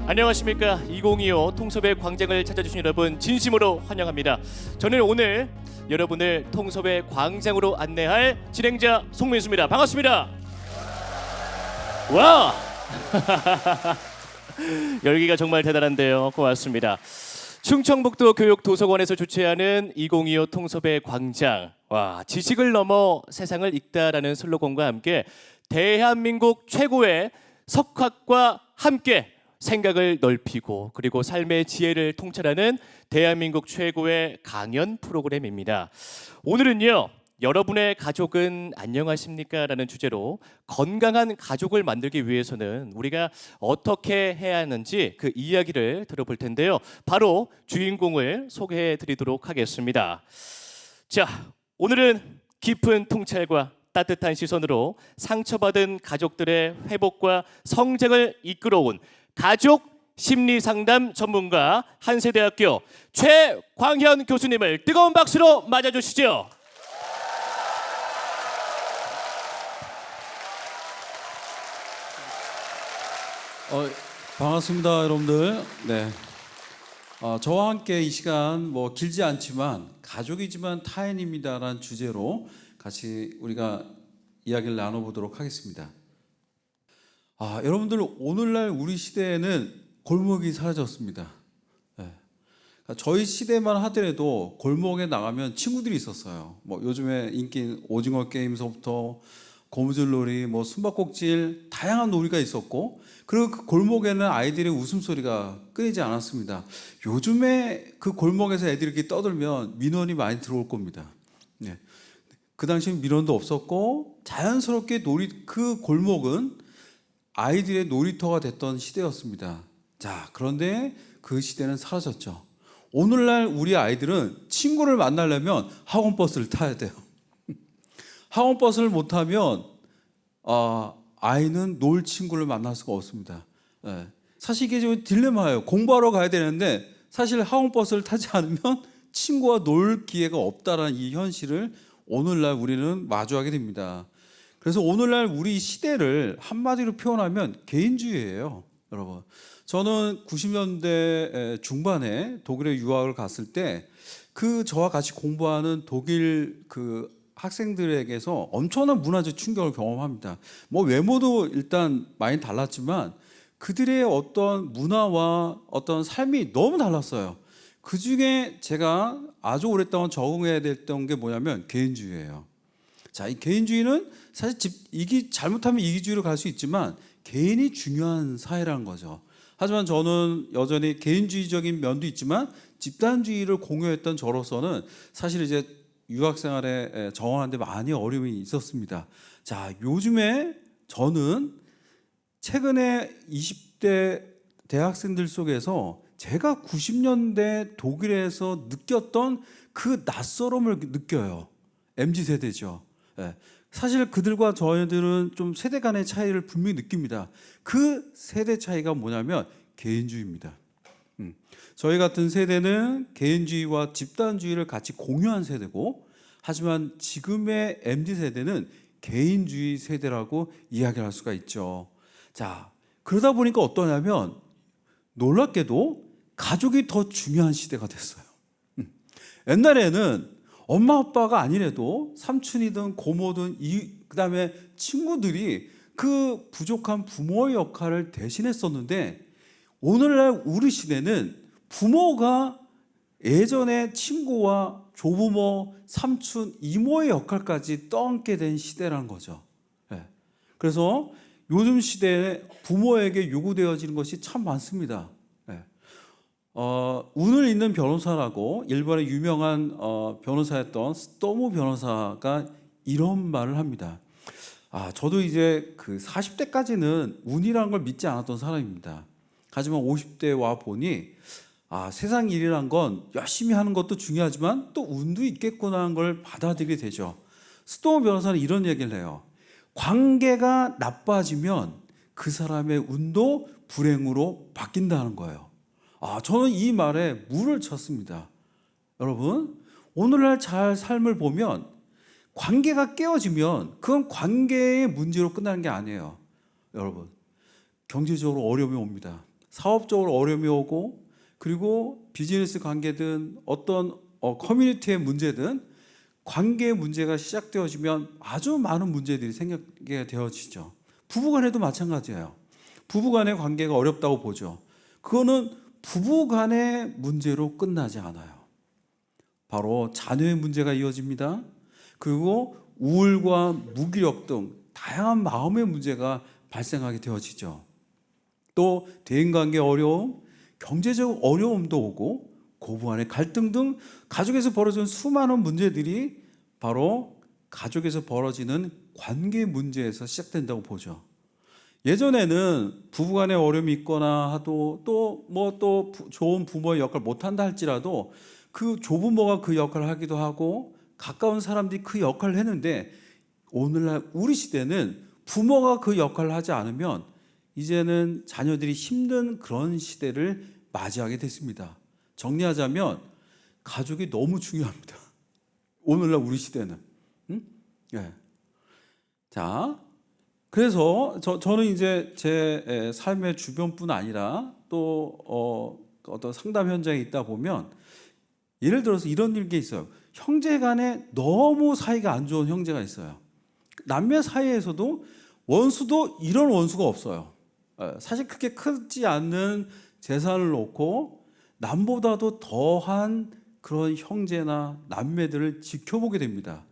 안녕하십니까. 2025 통섭의 광장을 찾아주신 여러분 진심으로 환영합니다. 저는 오늘 여러분을 통섭의 광장으로 안내할 진행자 송민수입니다. 반갑습니다. 와! 열기가 정말 대단한데요. 고맙습니다. 충청북도 교육도서관에서 주최하는 2025 통섭의 광장. 와, 지식을 넘어 세상을 읽다라는 슬로건과 함께 대한민국 최고의 석학과 함께 생각을 넓히고 그리고 삶의 지혜를 통찰하는 대한민국 최고의 강연 프로그램입니다. 오늘은요, 여러분의 가족은 안녕하십니까? 라는 주제로 건강한 가족을 만들기 위해서는 우리가 어떻게 해야 하는지 그 이야기를 들어볼 텐데요. 바로 주인공을 소개해 드리도록 하겠습니다. 자, 오늘은 깊은 통찰과 따뜻한 시선으로 상처받은 가족들의 회복과 성장을 이끌어온 가족 심리상담 전문가 한세대학교 최광현 교수님을 뜨거운 박수로 맞아주시죠. 반갑습니다, 여러분들. 네, 저와 함께 이 시간 길지 않지만 가족이지만 타인입니다라는 주제로 같이 우리가 이야기를 나눠보도록 하겠습니다. 여러분들, 오늘날 우리 시대에는 골목이 사라졌습니다. 네. 저희 시대만 하더라도 골목에 나가면 친구들이 있었어요. 요즘에 인기인 오징어 게임서부터 고무줄놀이, 숨바꼭질, 다양한 놀이가 있었고, 그리고 그 골목에는 아이들의 웃음소리가 끊이지 않았습니다. 요즘에 그 골목에서 애들이 이렇게 떠들면 민원이 많이 들어올 겁니다. 네. 그 당시엔 민원도 없었고 자연스럽게 그 골목은 아이들의 놀이터가 됐던 시대였습니다. 자, 그런데 그 시대는 사라졌죠. 오늘날 우리 아이들은 친구를 만나려면 학원 버스를 타야 돼요. 학원 버스를 못 타면 아이는 놀 친구를 만날 수가 없습니다. 사실 이게 좀 딜레마예요. 공부하러 가야 되는데 사실 학원 버스를 타지 않으면 친구와 놀 기회가 없다라는 이 현실을 오늘날 우리는 마주하게 됩니다. 그래서 오늘날 우리 시대를 한마디로 표현하면 개인주의예요, 여러분. 저는 90년대 중반에 독일에 유학을 갔을 때 저와 같이 공부하는 독일 학생들에게서 엄청난 문화적 충격을 경험합니다. 외모도 일단 많이 달랐지만 그들의 어떤 문화와 어떤 삶이 너무 달랐어요. 그 중에 제가 아주 오랫동안 적응해야 됐던 게 뭐냐면 개인주의예요. 자, 이 개인주의는 사실 잘못하면 이기주의로 갈 수 있지만 개인이 중요한 사회라는 거죠. 하지만 저는 여전히 개인주의적인 면도 있지만 집단주의를 공유했던 저로서는 사실 이제 유학 생활에 적응하는데 많이 어려움이 있었습니다. 자, 요즘에 저는 최근에 20대 대학생들 속에서 제가 90년대 독일에서 느꼈던 그 낯설음을 느껴요. MZ세대죠. 사실 그들과 저희들은 좀 세대 간의 차이를 분명히 느낍니다. 그 세대 차이가 뭐냐면 개인주의입니다. 저희 같은 세대는 개인주의와 집단주의를 같이 공유한 세대고, 하지만 지금의 MZ세대는 개인주의 세대라고 이야기할 수가 있죠. 자, 그러다 보니까 어떠냐면 놀랍게도 가족이 더 중요한 시대가 됐어요. 옛날에는 엄마 아빠가 아니래도 삼촌이든 고모든 그다음에 친구들이 그 부족한 부모의 역할을 대신했었는데, 오늘날 우리 시대는 부모가 예전에 친구와 조부모, 삼촌, 이모의 역할까지 떠안게 된 시대라는 거죠. 그래서 요즘 시대에 부모에게 요구되어지는 것이 참 많습니다. 운을 잇는 변호사라고 일본의 유명한 변호사였던 스토모 변호사가 이런 말을 합니다. 저도 이제 40대까지는 운이라는 걸 믿지 않았던 사람입니다. 하지만 50대 와 보니 세상 일이란 건 열심히 하는 것도 중요하지만 또 운도 있겠구나 하는 걸 받아들이게 되죠. 스토모 변호사는 이런 얘기를 해요. 관계가 나빠지면 그 사람의 운도 불행으로 바뀐다는 거예요. 저는 이 말에 물을 쳤습니다. 여러분, 오늘날 삶을 보면 관계가 깨어지면 그건 관계의 문제로 끝나는 게 아니에요. 여러분, 경제적으로 어려움이 옵니다. 사업적으로 어려움이 오고 그리고 비즈니스 관계든 어떤 커뮤니티의 문제든 관계의 문제가 시작되어지면 아주 많은 문제들이 생기게 되어지죠. 부부간에도 마찬가지예요. 부부간의 관계가 어렵다고 보죠. 그거는 부부간의 문제로 끝나지 않아요. 바로 자녀의 문제가 이어집니다. 그리고 우울과 무기력 등 다양한 마음의 문제가 발생하게 되어지죠. 또 대인관계 어려움, 경제적 어려움도 오고 고부간의 갈등 등 가족에서 벌어지는 수많은 문제들이 바로 가족에서 벌어지는 관계 문제에서 시작된다고 보죠. 예전에는 부부간에 어려움이 있거나 하도 또 좋은 부모의 역할을 못한다 할지라도 그 조부모가 그 역할을 하기도 하고 가까운 사람들이 그 역할을 했는데 오늘날 우리 시대는 부모가 그 역할을 하지 않으면 이제는 자녀들이 힘든 그런 시대를 맞이하게 됐습니다. 정리하자면 가족이 너무 중요합니다. 오늘날 우리 시대는. 네. 자, 그래서 저는 이제 제 삶의 주변뿐 아니라 또 어떤 상담 현장에 있다 보면 예를 들어서 이런 일이 있어요. 형제간에 너무 사이가 안 좋은 형제가 있어요. 남매 사이에서도 원수도 이런 원수가 없어요. 사실 그렇게 크지 않는 재산을 놓고 남보다도 더한 그런 형제나 남매들을 지켜보게 됩니다.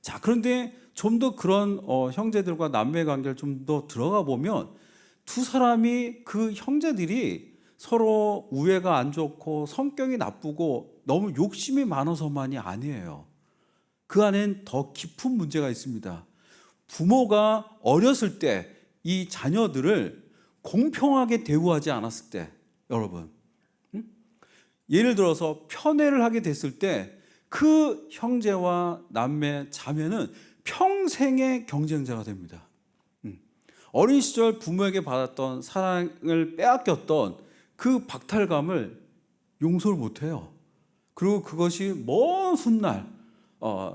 자, 그런데 좀 더 그런 형제들과 남매 관계를 좀 더 들어가 보면 두 사람이 그 형제들이 서로 우애가 안 좋고 성격이 나쁘고 너무 욕심이 많아서만이 아니에요. 그 안엔 더 깊은 문제가 있습니다. 부모가 어렸을 때 이 자녀들을 공평하게 대우하지 않았을 때, 여러분, 예를 들어서 편애를 하게 됐을 때 그 형제와 남매, 자매는 평생의 경쟁자가 됩니다. 어린 시절 부모에게 받았던 사랑을 빼앗겼던 그 박탈감을 용서를 못해요. 그리고 그것이 먼 훗날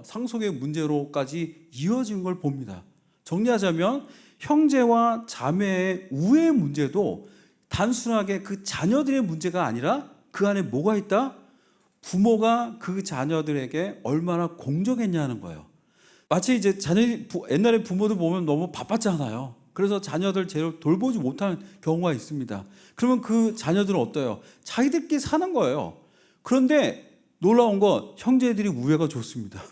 상속의 문제로까지 이어진 걸 봅니다. 정리하자면 형제와 자매의 우애 문제도 단순하게 그 자녀들의 문제가 아니라 그 안에 뭐가 있다? 부모가 그 자녀들에게 얼마나 공정했냐는 거예요. 마치 이제 옛날에 부모들 보면 너무 바빴잖아요. 그래서 자녀들 제대로 돌보지 못하는 경우가 있습니다. 그러면 그 자녀들은 어때요? 자기들끼리 사는 거예요. 그런데 놀라운 건 형제들이 우애가 좋습니다.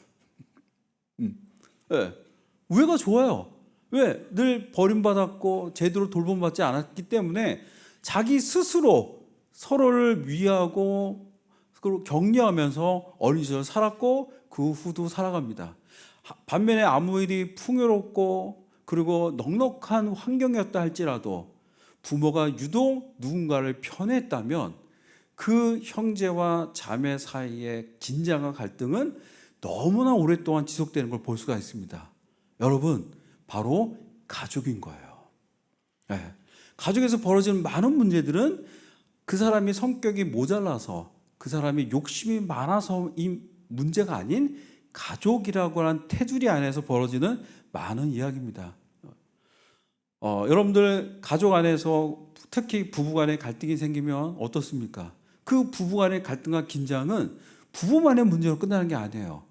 네, 우애가 좋아요. 왜? 늘 버림받았고 제대로 돌봄받지 않았기 때문에 자기 스스로 서로를 위하고 그리고 격려하면서 어린 시절 살았고 그 후도 살아갑니다. 반면에 아무 일이 풍요롭고 그리고 넉넉한 환경이었다 할지라도 부모가 유독 누군가를 편애했다면 그 형제와 자매 사이의 긴장과 갈등은 너무나 오랫동안 지속되는 걸 볼 수가 있습니다. 여러분, 바로 가족인 거예요. 네. 가족에서 벌어지는 많은 문제들은 그 사람이 성격이 모자라서 그 사람이 욕심이 많아서 이 문제가 아닌 가족이라고 하는 테두리 안에서 벌어지는 많은 이야기입니다. 여러분들 가족 안에서 특히 부부간의 갈등이 생기면 어떻습니까? 그 부부간의 갈등과 긴장은 부부만의 문제로 끝나는 게 아니에요.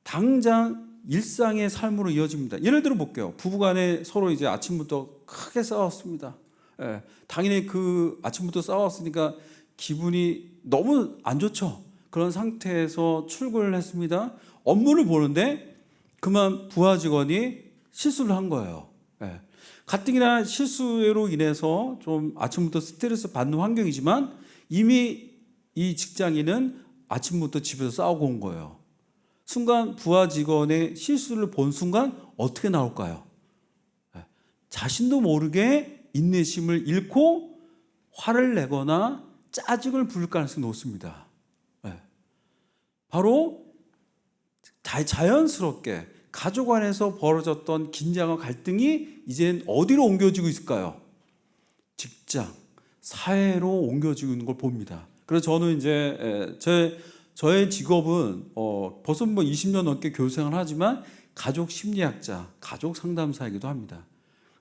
당장 일상의 삶으로 이어집니다. 예를 들어 볼게요. 부부간에 서로 이제 아침부터 크게 싸웠습니다. 예, 당연히 그 아침부터 싸웠으니까 기분이 너무 안 좋죠. 그런 상태에서 출근을 했습니다. 업무를 보는데 그만 부하 직원이 실수를 한 거예요. 예. 가뜩이나 실수로 인해서 좀 아침부터 스트레스 받는 환경이지만 이미 이 직장인은 아침부터 집에서 싸우고 온 거예요. 순간 부하 직원의 실수를 본 순간 어떻게 나올까요? 예. 자신도 모르게 인내심을 잃고 화를 내거나 짜증을 부릴 가능성이 높습니다. 네. 바로 자연스럽게 가족 안에서 벌어졌던 긴장과 갈등이 이젠 어디로 옮겨지고 있을까요? 직장, 사회로 옮겨지고 있는 걸 봅니다. 그래서 저는 이제 저의 직업은 벌써 뭐 20년 넘게 교육생활을 하지만 가족 심리학자, 가족 상담사이기도 합니다.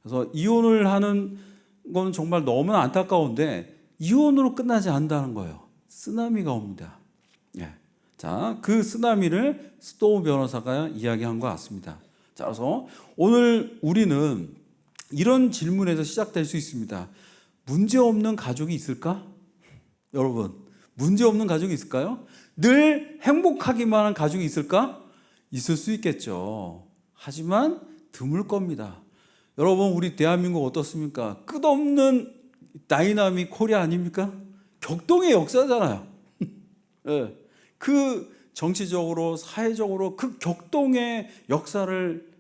그래서 이혼을 하는 건 정말 너무나 안타까운데 이혼으로 끝나지 않는다는 거예요. 쓰나미가 옵니다. 예. 자, 그 쓰나미를 스토우 변호사가 이야기한 것 같습니다. 자, 그래서 오늘 우리는 이런 질문에서 시작될 수 있습니다. 문제 없는 가족이 있을까? 여러분, 문제 없는 가족이 있을까요? 늘 행복하기만 한 가족이 있을까? 있을 수 있겠죠. 하지만 드물 겁니다. 여러분, 우리 대한민국 어떻습니까? 끝없는 다이나믹 코리아 아닙니까? 격동의 역사잖아요. 네. 그 정치적으로 사회적으로 그 격동의 역사를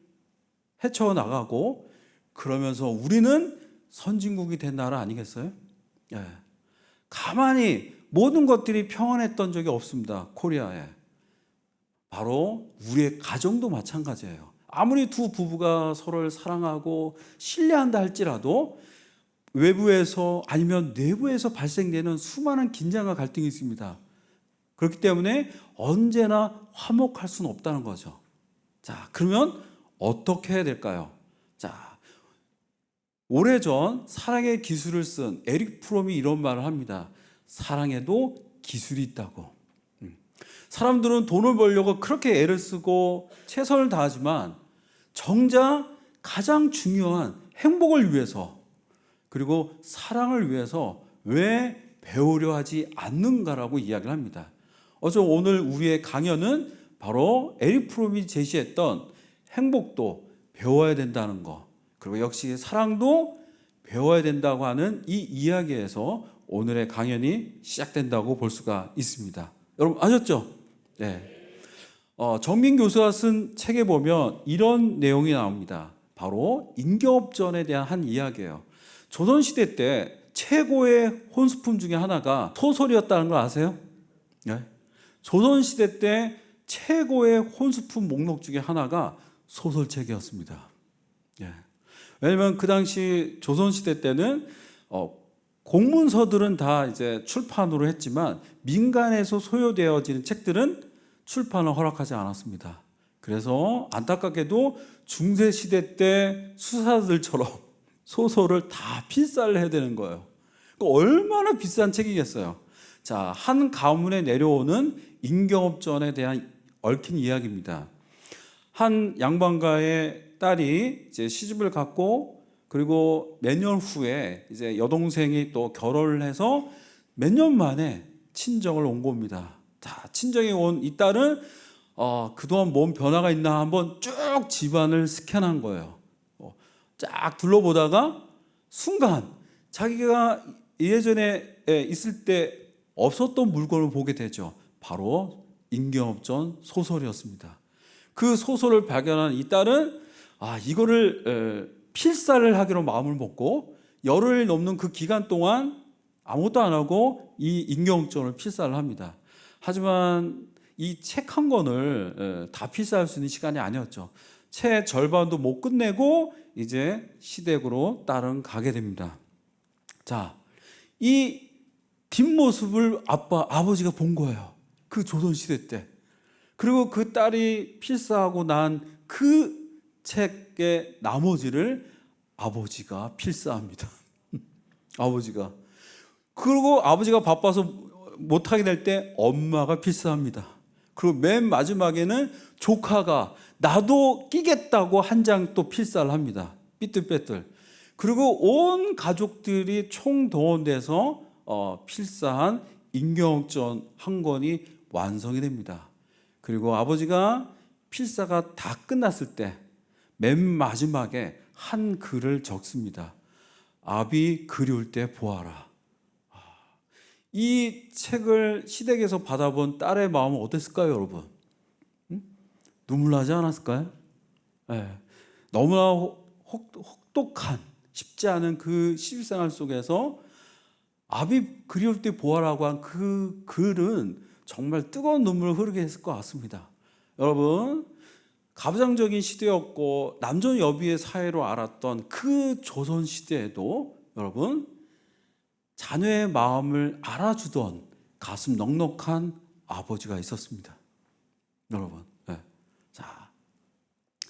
헤쳐나가고 그러면서 우리는 선진국이 된 나라 아니겠어요? 네. 가만히 모든 것들이 평안했던 적이 없습니다. 코리아에. 바로 우리의 가정도 마찬가지예요. 아무리 두 부부가 서로를 사랑하고 신뢰한다 할지라도 외부에서 아니면 내부에서 발생되는 수많은 긴장과 갈등이 있습니다. 그렇기 때문에 언제나 화목할 수는 없다는 거죠. 자, 그러면 어떻게 해야 될까요? 자, 오래전 사랑의 기술을 쓴 에릭 프롬이 이런 말을 합니다. 사랑에도 기술이 있다고. 사람들은 돈을 벌려고 그렇게 애를 쓰고 최선을 다하지만 정작 가장 중요한 행복을 위해서 그리고 사랑을 위해서 왜 배우려 하지 않는가라고 이야기를 합니다. 어제 오늘 우리의 강연은 바로 에릭 프롬이 제시했던 행복도 배워야 된다는 거, 그리고 역시 사랑도 배워야 된다고 하는 이 이야기에서 오늘의 강연이 시작된다고 볼 수가 있습니다. 여러분 아셨죠? 네. 정민 교수가 쓴 책에 보면 이런 내용이 나옵니다. 바로 인경업전에 대한 한 이야기예요. 조선시대 때 최고의 혼수품 중에 하나가 소설이었다는 걸 아세요? 네. 조선시대 때 최고의 혼수품 목록 중에 하나가 소설책이었습니다. 네. 왜냐하면 그 당시 조선시대 때는 공문서들은 다 이제 출판으로 했지만 민간에서 소요되어지는 책들은 출판을 허락하지 않았습니다. 그래서 안타깝게도 중세시대 때 수사들처럼 소설을 다 필사를 해야 되는 거예요. 얼마나 비싼 책이겠어요. 자, 한 가문에 내려오는 인경업전에 대한 얽힌 이야기입니다. 한 양반가의 딸이 이제 시집을 갔고 그리고 몇 년 후에 이제 여동생이 또 결혼을 해서 몇 년 만에 친정을 온 겁니다. 자, 친정에 온 이 딸은 그동안 뭔 변화가 있나 한번 쭉 집안을 스캔한 거예요. 쫙 둘러보다가 순간 자기가 예전에 있을 때 없었던 물건을 보게 되죠. 바로 인경업전 소설이었습니다. 그 소설을 발견한 이 딸은 이거를 필사를 하기로 마음을 먹고 열흘 넘는 그 기간 동안 아무것도 안 하고 이 인경업전을 필사를 합니다. 하지만 이 책 한 권을 다 필사할 수 있는 시간이 아니었죠. 채 절반도 못 끝내고 이제 시댁으로 딸은 가게 됩니다. 자, 이 뒷모습을 아버지가 본 거예요. 그 조선시대 때. 그리고 그 딸이 필사하고 난 그 책의 나머지를 아버지가 필사합니다. 아버지가. 그리고 아버지가 바빠서 못하게 될 때 엄마가 필사합니다. 그리고 맨 마지막에는 조카가 나도 끼겠다고 한 장 또 필사를 합니다. 삐뚤빼뚤. 그리고 온 가족들이 총동원돼서 필사한 인경업전 한 권이 완성이 됩니다. 그리고 아버지가 필사가 다 끝났을 때 맨 마지막에 한 글을 적습니다. 아비 그리울 때 보아라. 이 책을 시댁에서 받아본 딸의 마음은 어땠을까요, 여러분? 눈물 나지 않았을까요? 네. 너무나 혹독한 쉽지 않은 그 시집생활 속에서 아비 그리울 때 보아라고 한 그 글은 정말 뜨거운 눈물을 흐르게 했을 것 같습니다. 여러분, 가부장적인 시대였고 남존 여비의 사회로 알았던 그 조선 시대에도 여러분 자녀의 마음을 알아주던 가슴 넉넉한 아버지가 있었습니다. 여러분, 네. 자,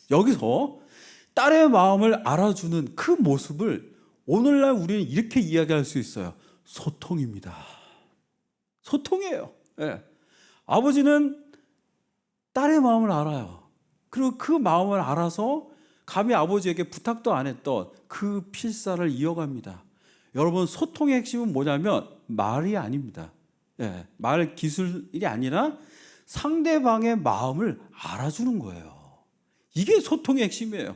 여기서 딸의 마음을 알아주는 그 모습을 오늘날 우리는 이렇게 이야기할 수 있어요. 소통입니다. 소통이에요. 예. 아버지는 딸의 마음을 알아요. 그리고 그 마음을 알아서 감히 아버지에게 부탁도 안 했던 그 필사를 이어갑니다. 여러분, 소통의 핵심은 뭐냐면 말이 아닙니다. 예, 말 기술이 아니라 상대방의 마음을 알아주는 거예요. 이게 소통의 핵심이에요.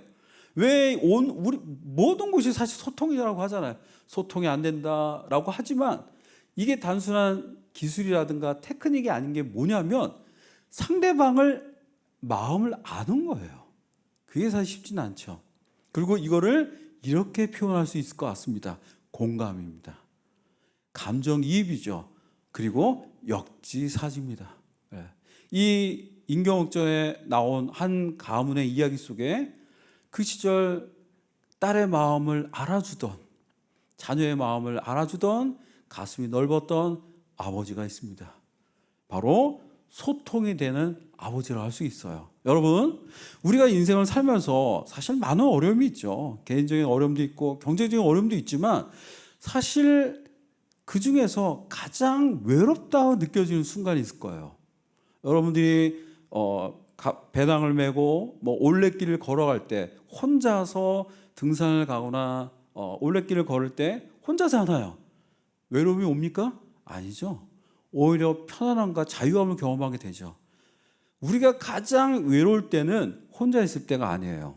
왜 우리 모든 것이 사실 소통이라고 하잖아요. 소통이 안 된다라고 하지만 이게 단순한 기술이라든가 테크닉이 아닌 게 뭐냐면 상대방을 마음을 아는 거예요. 그게 사실 쉽지는 않죠. 그리고 이거를 이렇게 표현할 수 있을 것 같습니다. 공감입니다. 감정이입이죠. 그리고 역지사지입니다. 이 임경옥전에 나온 한 가문의 이야기 속에 그 시절 딸의 마음을 알아주던, 자녀의 마음을 알아주던, 가슴이 넓었던 아버지가 있습니다. 바로 소통이 되는 아버지라고 할 수 있어요. 여러분, 우리가 인생을 살면서 사실 많은 어려움이 있죠. 개인적인 어려움도 있고 경제적인 어려움도 있지만 사실 그 중에서 가장 외롭다고 느껴지는 순간이 있을 거예요. 여러분들이 배낭을 메고 뭐 올레길을 걸어갈 때 혼자서 등산을 가거나 올레길을 걸을 때 혼자서 하나요? 외로움이 옵니까? 아니죠. 오히려 편안함과 자유함을 경험하게 되죠. 우리가 가장 외로울 때는 혼자 있을 때가 아니에요.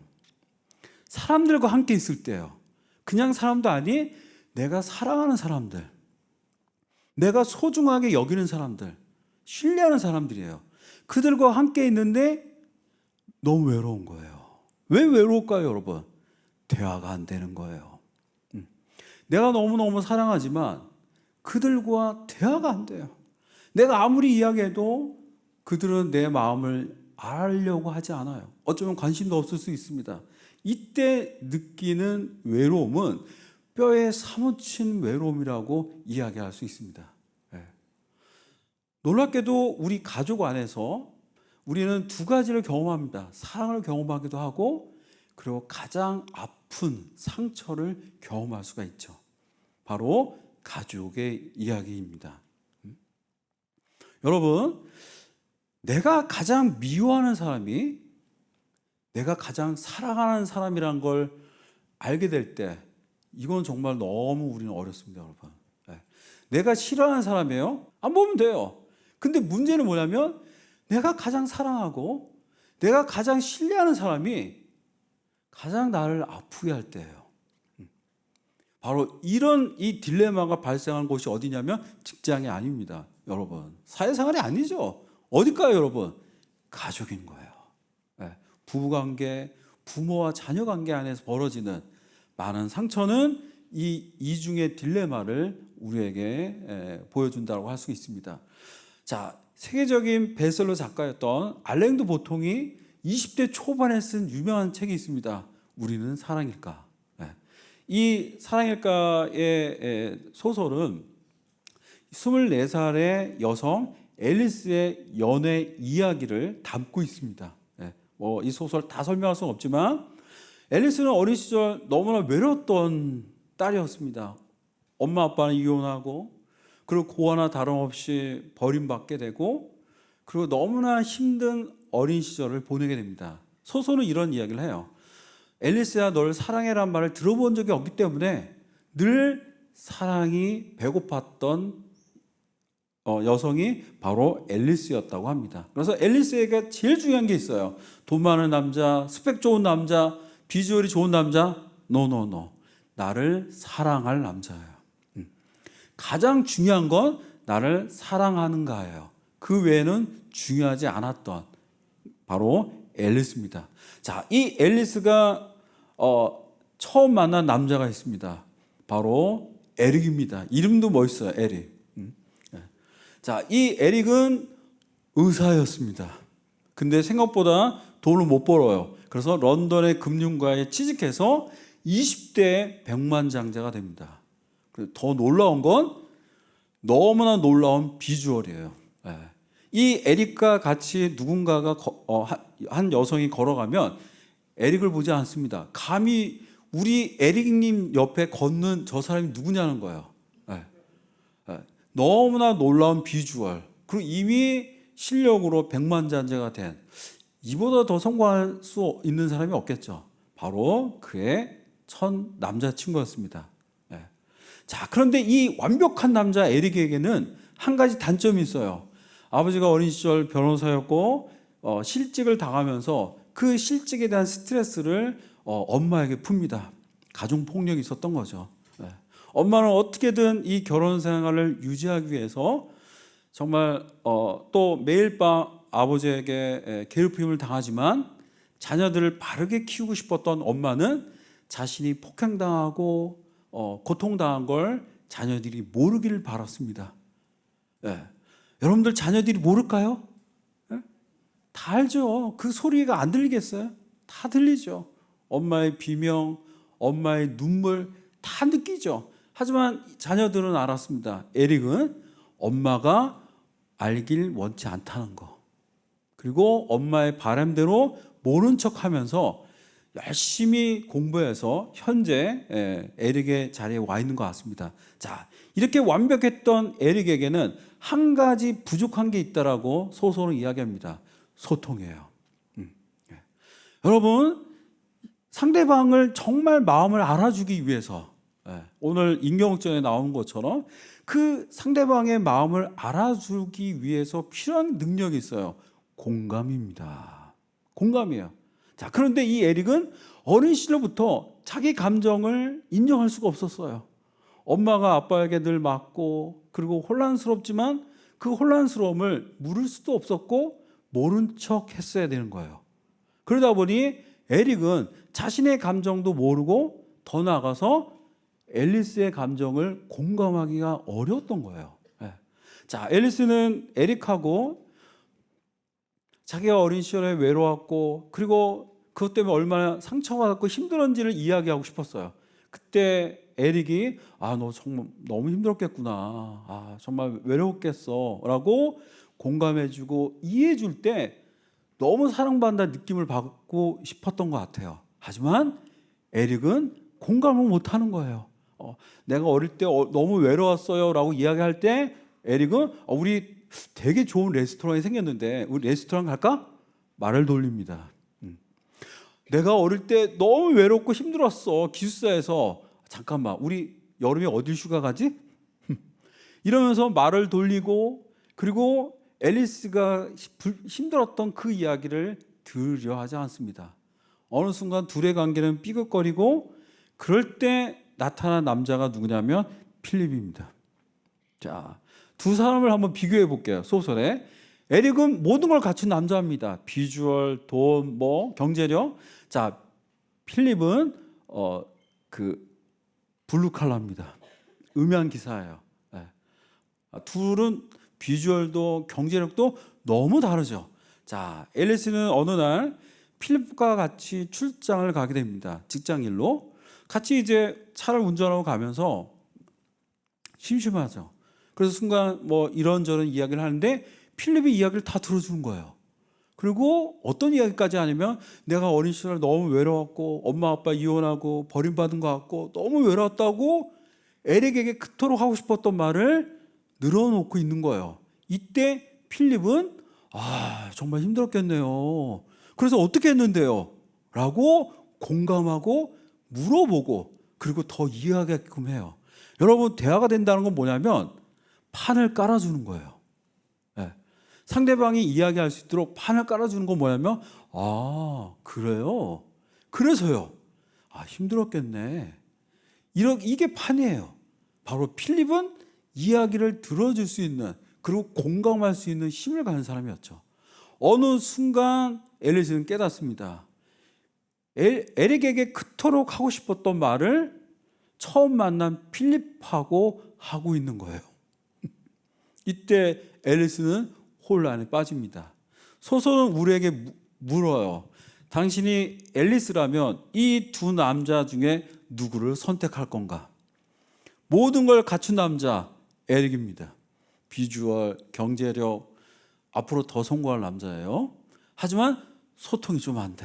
사람들과 함께 있을 때예요. 그냥 사람도 아니, 내가 사랑하는 사람들, 내가 소중하게 여기는 사람들, 신뢰하는 사람들이에요. 그들과 함께 있는데 너무 외로운 거예요. 왜 외로울까요, 여러분? 대화가 안 되는 거예요. 내가 너무너무 사랑하지만 그들과 대화가 안 돼요. 내가 아무리 이야기해도 그들은 내 마음을 알려고 하지 않아요. 어쩌면 관심도 없을 수 있습니다. 이때 느끼는 외로움은 뼈에 사무친 외로움이라고 이야기할 수 있습니다. 놀랍게도 우리 가족 안에서 우리는 두 가지를 경험합니다. 사랑을 경험하기도 하고 그리고 가장 아픈 상처를 경험할 수가 있죠. 바로 가족의 이야기입니다. 여러분, 내가 가장 미워하는 사람이 내가 가장 사랑하는 사람이란 걸 알게 될 때 이건 정말 너무 우리는 어렵습니다, 여러분. 내가 싫어하는 사람이에요? 안 보면 돼요. 근데 문제는 뭐냐면 내가 가장 사랑하고 내가 가장 신뢰하는 사람이 가장 나를 아프게 할 때예요. 바로 이런 이 딜레마가 발생하는 곳이 어디냐면 직장이 아닙니다, 여러분. 사회생활이 아니죠. 어딜까요, 여러분? 가족인 거예요. 부부관계, 부모와 자녀관계 안에서 벌어지는 많은 상처는 이 이중의 딜레마를 우리에게 보여준다고 할 수 있습니다. 자, 세계적인 베스트셀러 작가였던 알랭 드 보통이 20대 초반에 쓴 유명한 책이 있습니다. 우리는 사랑일까? 이 사랑일까의 소설은 24살의 여성 앨리스의 연애 이야기를 담고 있습니다. 이 소설 다 설명할 수는 없지만 앨리스는 어린 시절 너무나 외로웠던 딸이었습니다. 엄마 아빠는 이혼하고 그리고 고아나 다름없이 버림받게 되고 그리고 너무나 힘든 어린 시절을 보내게 됩니다. 소설은 이런 이야기를 해요. 앨리스야, 널 사랑해란 말을 들어본 적이 없기 때문에 늘 사랑이 배고팠던 여성이 바로 앨리스였다고 합니다. 그래서 앨리스에게 제일 중요한 게 있어요. 돈 많은 남자, 스펙 좋은 남자, 비주얼이 좋은 남자, 노. 나를 사랑할 남자예요. 가장 중요한 건 나를 사랑하는가예요. 그 외에는 중요하지 않았던 바로 앨리스입니다. 자, 이 앨리스가 처음 만난 남자가 있습니다. 바로 에릭입니다. 이름도 멋있어요, 에릭. 자, 이 에릭은 의사였습니다. 근데 생각보다 돈을 못 벌어요. 그래서 런던의 금융가에 취직해서 20대 백만장자가 됩니다. 더 놀라운 건 너무나 놀라운 비주얼이에요. 이 에릭과 같이 누군가가 한 여성이 걸어가면 에릭을 보지 않습니다. 감히 우리 에릭님 옆에 걷는 저 사람이 누구냐는 거예요. 네. 네. 너무나 놀라운 비주얼, 그리고 이미 실력으로 백만장자가 된, 이보다 더 성공할 수 있는 사람이 없겠죠. 바로 그의 첫 남자친구였습니다. 네. 자, 그런데 이 완벽한 남자 에릭에게는 한 가지 단점이 있어요. 아버지가 어린 시절 변호사였고 실직을 당하면서 그 실직에 대한 스트레스를 엄마에게 풉니다. 가정 폭력이 있었던 거죠. 네. 엄마는 어떻게든 이 결혼 생활을 유지하기 위해서 정말 또 매일 밤 아버지에게 괴롭힘을 당하지만 자녀들을 바르게 키우고 싶었던 엄마는 자신이 폭행당하고 고통당한 걸 자녀들이 모르기를 바랐습니다. 네. 여러분들 자녀들이 모를까요? 네? 다 알죠. 그 소리가 안 들리겠어요? 다 들리죠. 엄마의 비명, 엄마의 눈물 다 느끼죠. 하지만 자녀들은 알았습니다. 에릭은 엄마가 알길 원치 않다는 거, 그리고 엄마의 바람대로 모른 척하면서 열심히 공부해서 현재 에릭의 자리에 와 있는 것 같습니다. 자, 이렇게 완벽했던 에릭에게는 한 가지 부족한 게 있다라고 소설은 이야기합니다. 소통이에요. 여러분, 상대방을 정말 마음을 알아주기 위해서 오늘 임경옥전에 나온 것처럼 그 상대방의 마음을 알아주기 위해서 필요한 능력이 있어요. 공감입니다. 공감이에요. 자, 그런데 이 에릭은 어린 시절부터 자기 감정을 인정할 수가 없었어요. 엄마가 아빠에게 늘 맞고, 그리고 혼란스럽지만 그 혼란스러움을 물을 수도 없었고 모른 척 했어야 되는 거예요. 그러다 보니 에릭은 자신의 감정도 모르고 더 나아가서 앨리스의 감정을 공감하기가 어려웠던 거예요. 네. 자, 앨리스는 에릭하고 자기가 어린 시절에 외로웠고, 그리고 그것 때문에 얼마나 상처받았고 힘들었는지를 이야기하고 싶었어요. 그때 에릭이 너 정말 너무 힘들었겠구나, 정말 외로웠겠어 라고 공감해주고 이해해줄 때 너무 사랑받는다는 느낌을 받고 싶었던 것 같아요. 하지만 에릭은 공감을 못하는 거예요. 내가 어릴 때 너무 외로웠어요 라고 이야기할 때 에릭은 우리 되게 좋은 레스토랑이 생겼는데 우리 레스토랑 갈까? 말을 돌립니다. 내가 어릴 때 너무 외롭고 힘들었어, 기숙사에서. 잠깐만, 우리 여름에 어딜 휴가 가지? 이러면서 말을 돌리고, 그리고 앨리스가 힘들었던 그 이야기를 들으려 하지 않습니다. 어느 순간 둘의 관계는 삐걱거리고, 그럴 때 나타난 남자가 누구냐면 필립입니다. 자, 두 사람을 한번 비교해 볼게요. 소설에 에릭은 모든 걸 갖춘 남자입니다. 비주얼, 돈, 경제력. 자, 필립은 블루칼라입니다. 음향 기사예요. 네. 둘은 비주얼도 경제력도 너무 다르죠. 자, 앨리스는 어느 날 필립과 같이 출장을 가게 됩니다. 직장일로. 같이 이제 차를 운전하고 가면서 심심하죠. 그래서 순간 이런저런 이야기를 하는데 필립이 이야기를 다 들어주는 거예요. 그리고 어떤 이야기까지 하냐면 내가 어린 시절 너무 외로웠고 엄마 아빠 이혼하고 버림받은 것 같고 너무 외로웠다고 에릭에게 그토록 하고 싶었던 말을 늘어놓고 있는 거예요. 이때 필립은 정말 힘들었겠네요. 그래서 어떻게 했는데요? 라고 공감하고 물어보고, 그리고 더 이해하게끔 해요. 여러분, 대화가 된다는 건 뭐냐면 판을 깔아주는 거예요. 네. 상대방이 이야기할 수 있도록 판을 깔아주는 건 뭐냐면 그래요? 그래서요. 힘들었겠네. 이게 판이에요. 바로 필립은 이야기를 들어줄 수 있는, 그리고 공감할 수 있는 힘을 가진 사람이었죠. 어느 순간 앨리스는 깨닫습니다. 에릭에게 그토록 하고 싶었던 말을 처음 만난 필립하고 하고 있는 거예요. 이때 앨리스는 혼란에 빠집니다. 소설은 우리에게 물어요. 당신이 앨리스라면 이 두 남자 중에 누구를 선택할 건가? 모든 걸 갖춘 남자 에릭입니다. 비주얼, 경제력, 앞으로 더 성공할 남자예요. 하지만 소통이 좀 안 돼.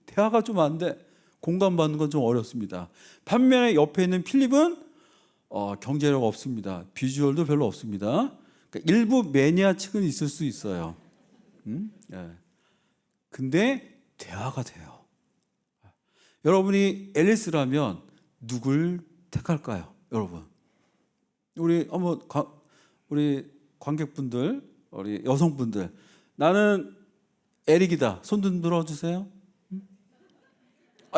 대화가 좀 안 돼. 공감받는 건 좀 어렵습니다. 반면에 옆에 있는 필립은 경제력 없습니다. 비주얼도 별로 없습니다. 그러니까 일부 매니아 측은 있을 수 있어요. 예. 근데 대화가 돼요. 여러분이 앨리스라면 누굴 택할까요, 여러분? 우리 관객분들, 우리 여성분들, 나는 에릭이다. 손 좀 들어주세요.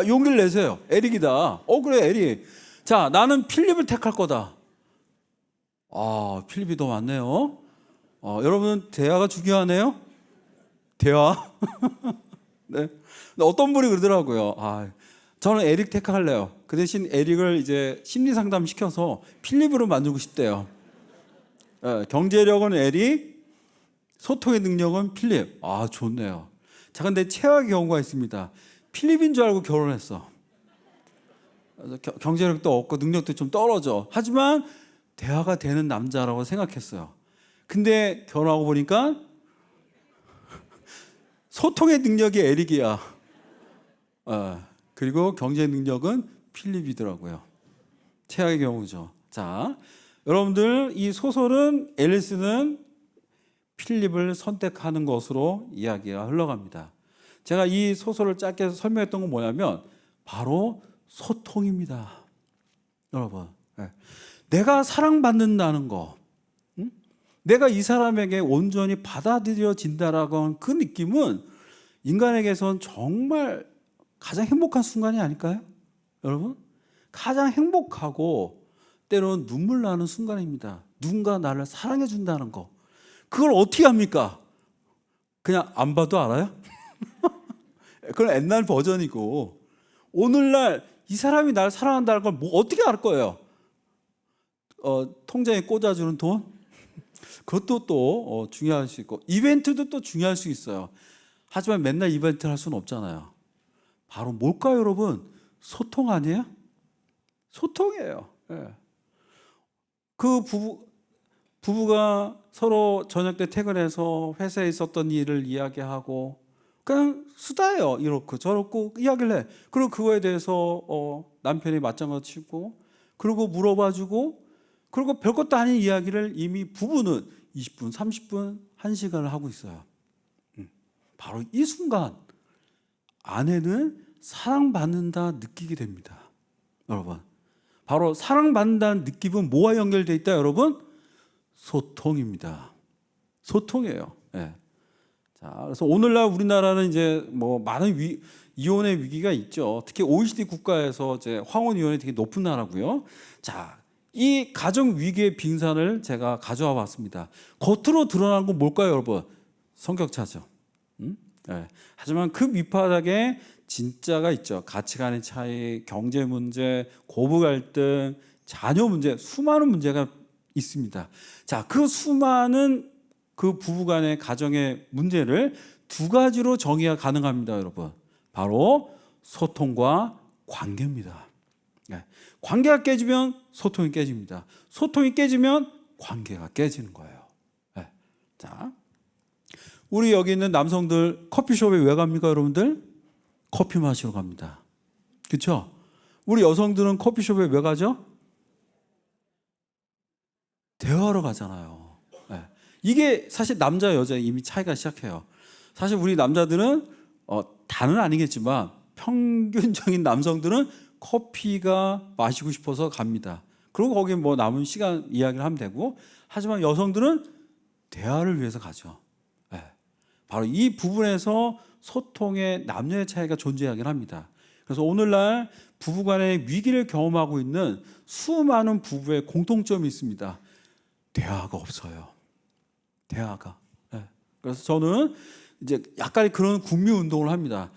용기를 내세요. 에릭이다. 그래, 에릭. 자, 나는 필립을 택할 거다. 필립이 더 많네요. 여러분, 대화가 중요하네요. 대화. 네. 어떤 분이 그러더라고요. 저는 에릭 택할래요. 그 대신 에릭을 이제 심리 상담 시켜서 필립으로 만들고 싶대요. 경제력은 에릭, 소통의 능력은 필립. 좋네요. 자, 근데 최악의 경우가 있습니다. 필립인 줄 알고 결혼했어. 경제력도 없고 능력도 좀 떨어져. 하지만 대화가 되는 남자라고 생각했어요. 근데 결혼하고 보니까 소통의 능력이 에릭이야. 그리고 경제 능력은 필립이더라고요. 최악의 경우죠. 자, 여러분들 이 소설은 앨리스는 필립을 선택하는 것으로 이야기가 흘러갑니다. 제가 이 소설을 짧게 설명했던 건 뭐냐면 바로 소통입니다. 여러분, 내가 사랑받는다는 거, 내가 이 사람에게 온전히 받아들여진다라고 하는 그 느낌은 인간에게선 정말 가장 행복한 순간이 아닐까요? 여러분, 가장 행복하고 때로는 눈물 나는 순간입니다. 누군가 나를 사랑해 준다는 거. 그걸 어떻게 합니까? 그냥 안 봐도 알아요? 그건 옛날 버전이고, 오늘날 이 사람이 나를 사랑한다는 걸 어떻게 알 거예요? 통장에 꽂아주는 돈? 그것도 또 중요할 수 있고, 이벤트도 또 중요할 수 있어요. 하지만 맨날 이벤트를 할 수는 없잖아요. 바로 뭘까요, 여러분? 소통 아니에요? 소통이에요. 그 부부가 서로 저녁 때 퇴근해서 회사에 있었던 일을 이야기하고 그냥 수다예요. 이렇고 저렇고 이야기를 해. 그리고 그거에 대해서 남편이 맞장구 치고 그리고 물어봐주고 그리고 별것도 아닌 이야기를 이미 부부는 20분, 30분, 1시간을 하고 있어요. 바로 이 순간 아내는 사랑받는다 느끼게 됩니다. 여러분, 바로 사랑받는다는 느낌은 뭐와 연결되어 있다, 여러분? 소통입니다. 소통이에요. 자, 그래서 오늘날 우리나라는 이제 뭐 많은 이혼의 위기가 있죠. 특히 OECD 국가에서 이제 황혼 이혼이 되게 높은 나라고요. 자, 이 가정 위기의 빙산을 제가 가져와 봤습니다. 겉으로 드러나는 건 뭘까요, 여러분? 성격차죠. 하지만 그 밑바닥에 진짜가 있죠. 가치관의 차이, 경제 문제, 고부 갈등, 자녀 문제, 수많은 문제가 있습니다. 자, 그 수많은 그 부부간의 가정의 문제를 두 가지로 정의가 가능합니다, 여러분. 바로 소통과 관계입니다. 관계가 깨지면 소통이 깨집니다. 소통이 깨지면 관계가 깨지는 거예요. 자, 우리 여기 있는 남성들 커피숍에 왜 갑니까, 여러분들? 커피 마시러 갑니다. 그렇죠? 우리 여성들은 커피숍에 왜 가죠? 대화하러 가잖아요. 이게 사실 남자 여자 이미 차이가 시작해요. 사실 우리 남자들은 다는 아니겠지만 평균적인 남성들은 커피가 마시고 싶어서 갑니다. 그리고 거기 뭐 남은 시간 이야기를 하면 되고, 하지만 여성들은 대화를 위해서 가죠. 바로 이 부분에서 소통의 남녀의 차이가 존재하긴 합니다. 그래서 오늘날 부부간의 위기를 경험하고 있는 수많은 부부의 공통점이 있습니다. 대화가 없어요. 대화가. 그래서 저는 이제 약간 그런 국미 운동을 합니다.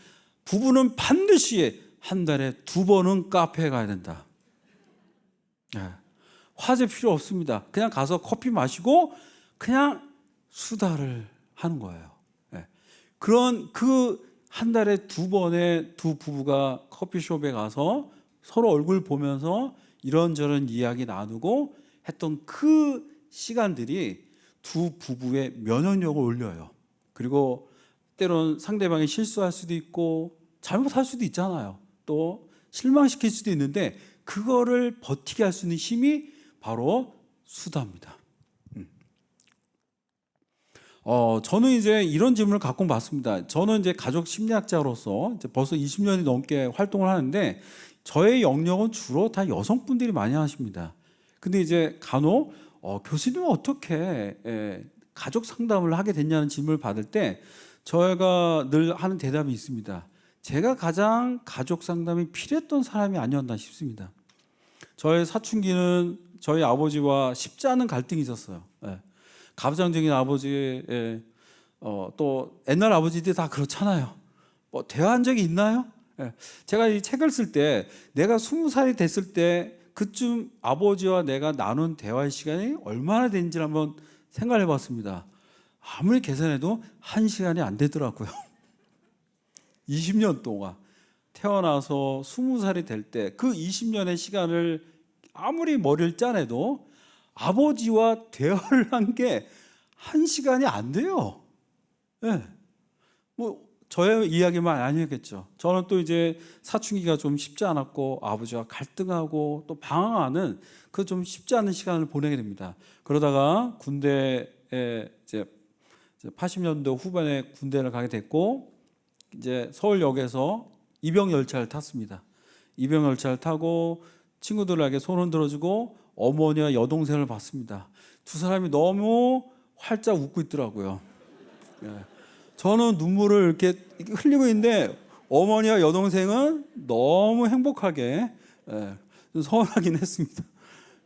부부는 반드시 한 달에 2번은 카페에 가야 된다. 화제 필요 없습니다. 그냥 가서 커피 마시고 그냥 수다를 하는 거예요. 그런 그 한 달에 2번의 두 부부가 커피숍에 가서 서로 얼굴 보면서 이런저런 이야기 나누고 했던 그 시간들이 두 부부의 면역력을 올려요. 그리고 때론 상대방이 실수할 수도 있고 잘못할 수도 있잖아요. 또 실망시킬 수도 있는데 그거를 버티게 할 수 있는 힘이 바로 수다입니다. 저는 이제 이런 질문을 가끔 받습니다. 저는 이제 가족 심리학자로서 이제 벌써 20년이 넘게 활동을 하는데 저의 영역은 주로 다 여성분들이 많이 하십니다. 근데 이제 간혹 교수님은 어떻게 가족 상담을 하게 됐냐는 질문을 받을 때 저희가 늘 하는 대답이 있습니다. 제가 가장 가족 상담이 필요했던 사람이 아니었나 싶습니다. 저의 사춘기는 저희 아버지와 쉽지 않은 갈등이 있었어요. 가부장적인 아버지, 또 옛날 아버지들이 다 그렇잖아요. 뭐 대화한 적이 있나요? 제가 이 책을 쓸 때 내가 20살이 됐을 때 그쯤 아버지와 내가 나눈 대화의 시간이 얼마나 된지를 한번 생각을 해봤습니다. 아무리 계산해도 1시간이 안 되더라고요. 20년 동안 태어나서 20살이 될 때 그 20년의 시간을 아무리 머리를 짜내도 아버지와 대화를 한 게 1시간이 안 돼요. 뭐 저의 이야기만 아니었겠죠. 저는 또 이제 사춘기가 좀 쉽지 않았고 아버지와 갈등하고 또 방황하는 그 좀 쉽지 않은 시간을 보내게 됩니다. 그러다가 군대에 이제 80년대 후반에 군대를 가게 됐고 이제 서울역에서 입영 열차를 탔습니다. 입영 열차를 타고 친구들에게 손 흔들어주고 어머니와 여동생을 봤습니다. 두 사람이 너무 활짝 웃고 있더라고요. 저는 눈물을 이렇게 흘리고 있는데 어머니와 여동생은 너무 행복하게 서운하긴 했습니다.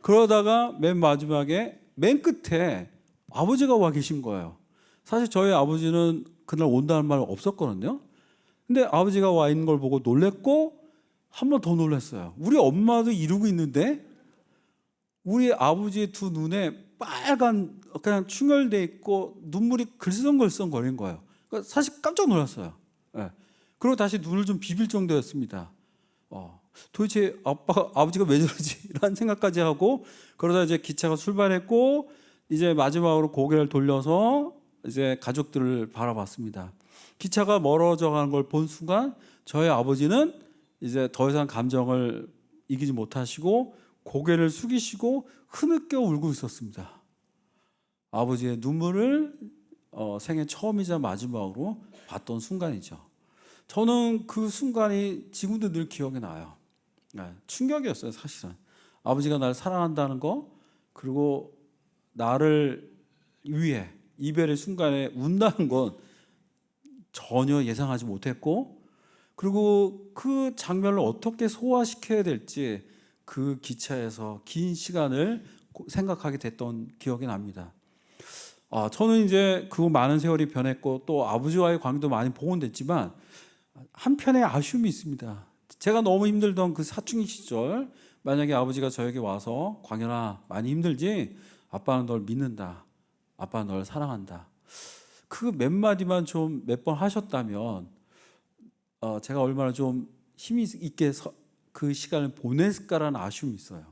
그러다가 맨 마지막에 맨 끝에 아버지가 와 계신 거예요. 사실 저희 아버지는 그날 온다는 말 없었거든요. 근데 아버지가 와 있는 걸 보고 놀랬고 한 번 더 놀랐어요. 우리 엄마도 이러고 있는데 우리 아버지의 두 눈에 빨간 그냥 충혈돼 있고 눈물이 글썽글썽 거린 거예요. 그러니까 사실 깜짝 놀랐어요. 그리고 다시 눈을 좀 비빌 정도였습니다. 도대체 아버지가 왜 저러지? 라는 생각까지 하고 그러다 이제 기차가 출발했고 이제 마지막으로 고개를 돌려서 이제 가족들을 바라봤습니다. 기차가 멀어져 가는 걸 본 순간 저희 아버지는 이제 더 이상 감정을 이기지 못하시고 고개를 숙이시고 흐느껴 울고 있었습니다. 아버지의 눈물을 생애 처음이자 마지막으로 봤던 순간이죠. 저는 그 순간이 지금도 늘 기억에 나요. 충격이었어요, 사실은. 아버지가 날 사랑한다는 거, 그리고 나를 위해 이별의 순간에 운다는 건 전혀 예상하지 못했고, 그리고 그 장면을 어떻게 소화시켜야 될지 그 기차에서 긴 시간을 생각하게 됐던 기억이 납니다. 저는 이제 그 많은 세월이 변했고 또 아버지와의 관계도 많이 복원됐지만 한편의 아쉬움이 있습니다. 제가 너무 힘들던 그 사춘기 시절 만약에 아버지가 저에게 와서 광현아 많이 힘들지? 아빠는 널 믿는다. 아빠는 널 사랑한다. 그 몇 마디만 좀 몇 번 하셨다면 제가 얼마나 좀 힘이 있게 그 시간을 보냈을까라는 아쉬움이 있어요.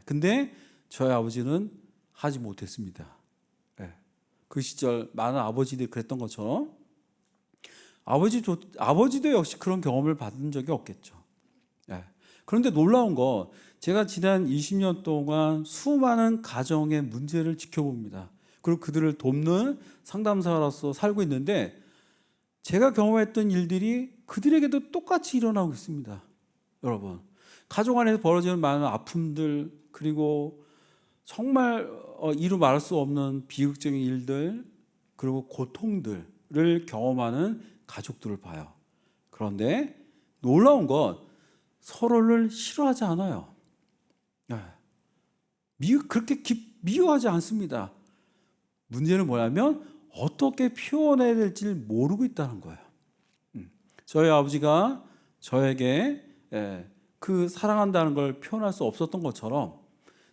근데 저희 아버지는 하지 못했습니다. 그 시절 많은 아버지들이 그랬던 것처럼 아버지도 역시 그런 경험을 받은 적이 없겠죠. 그런데 놀라운 건 제가 지난 20년 동안 수많은 가정의 문제를 지켜봅니다. 그리고 그들을 돕는 상담사로서 살고 있는데 제가 경험했던 일들이 그들에게도 똑같이 일어나고 있습니다. 여러분, 가족 안에서 벌어지는 많은 아픔들 그리고 정말 이루 말할 수 없는 비극적인 일들 그리고 고통들을 경험하는 가족들을 봐요. 그런데 놀라운 건 서로를 싫어하지 않아요. 그렇게 미워하지 않습니다. 문제는 뭐냐면 어떻게 표현해야 될지를 모르고 있다는 거예요. 저희 아버지가 저에게 그 사랑한다는 걸 표현할 수 없었던 것처럼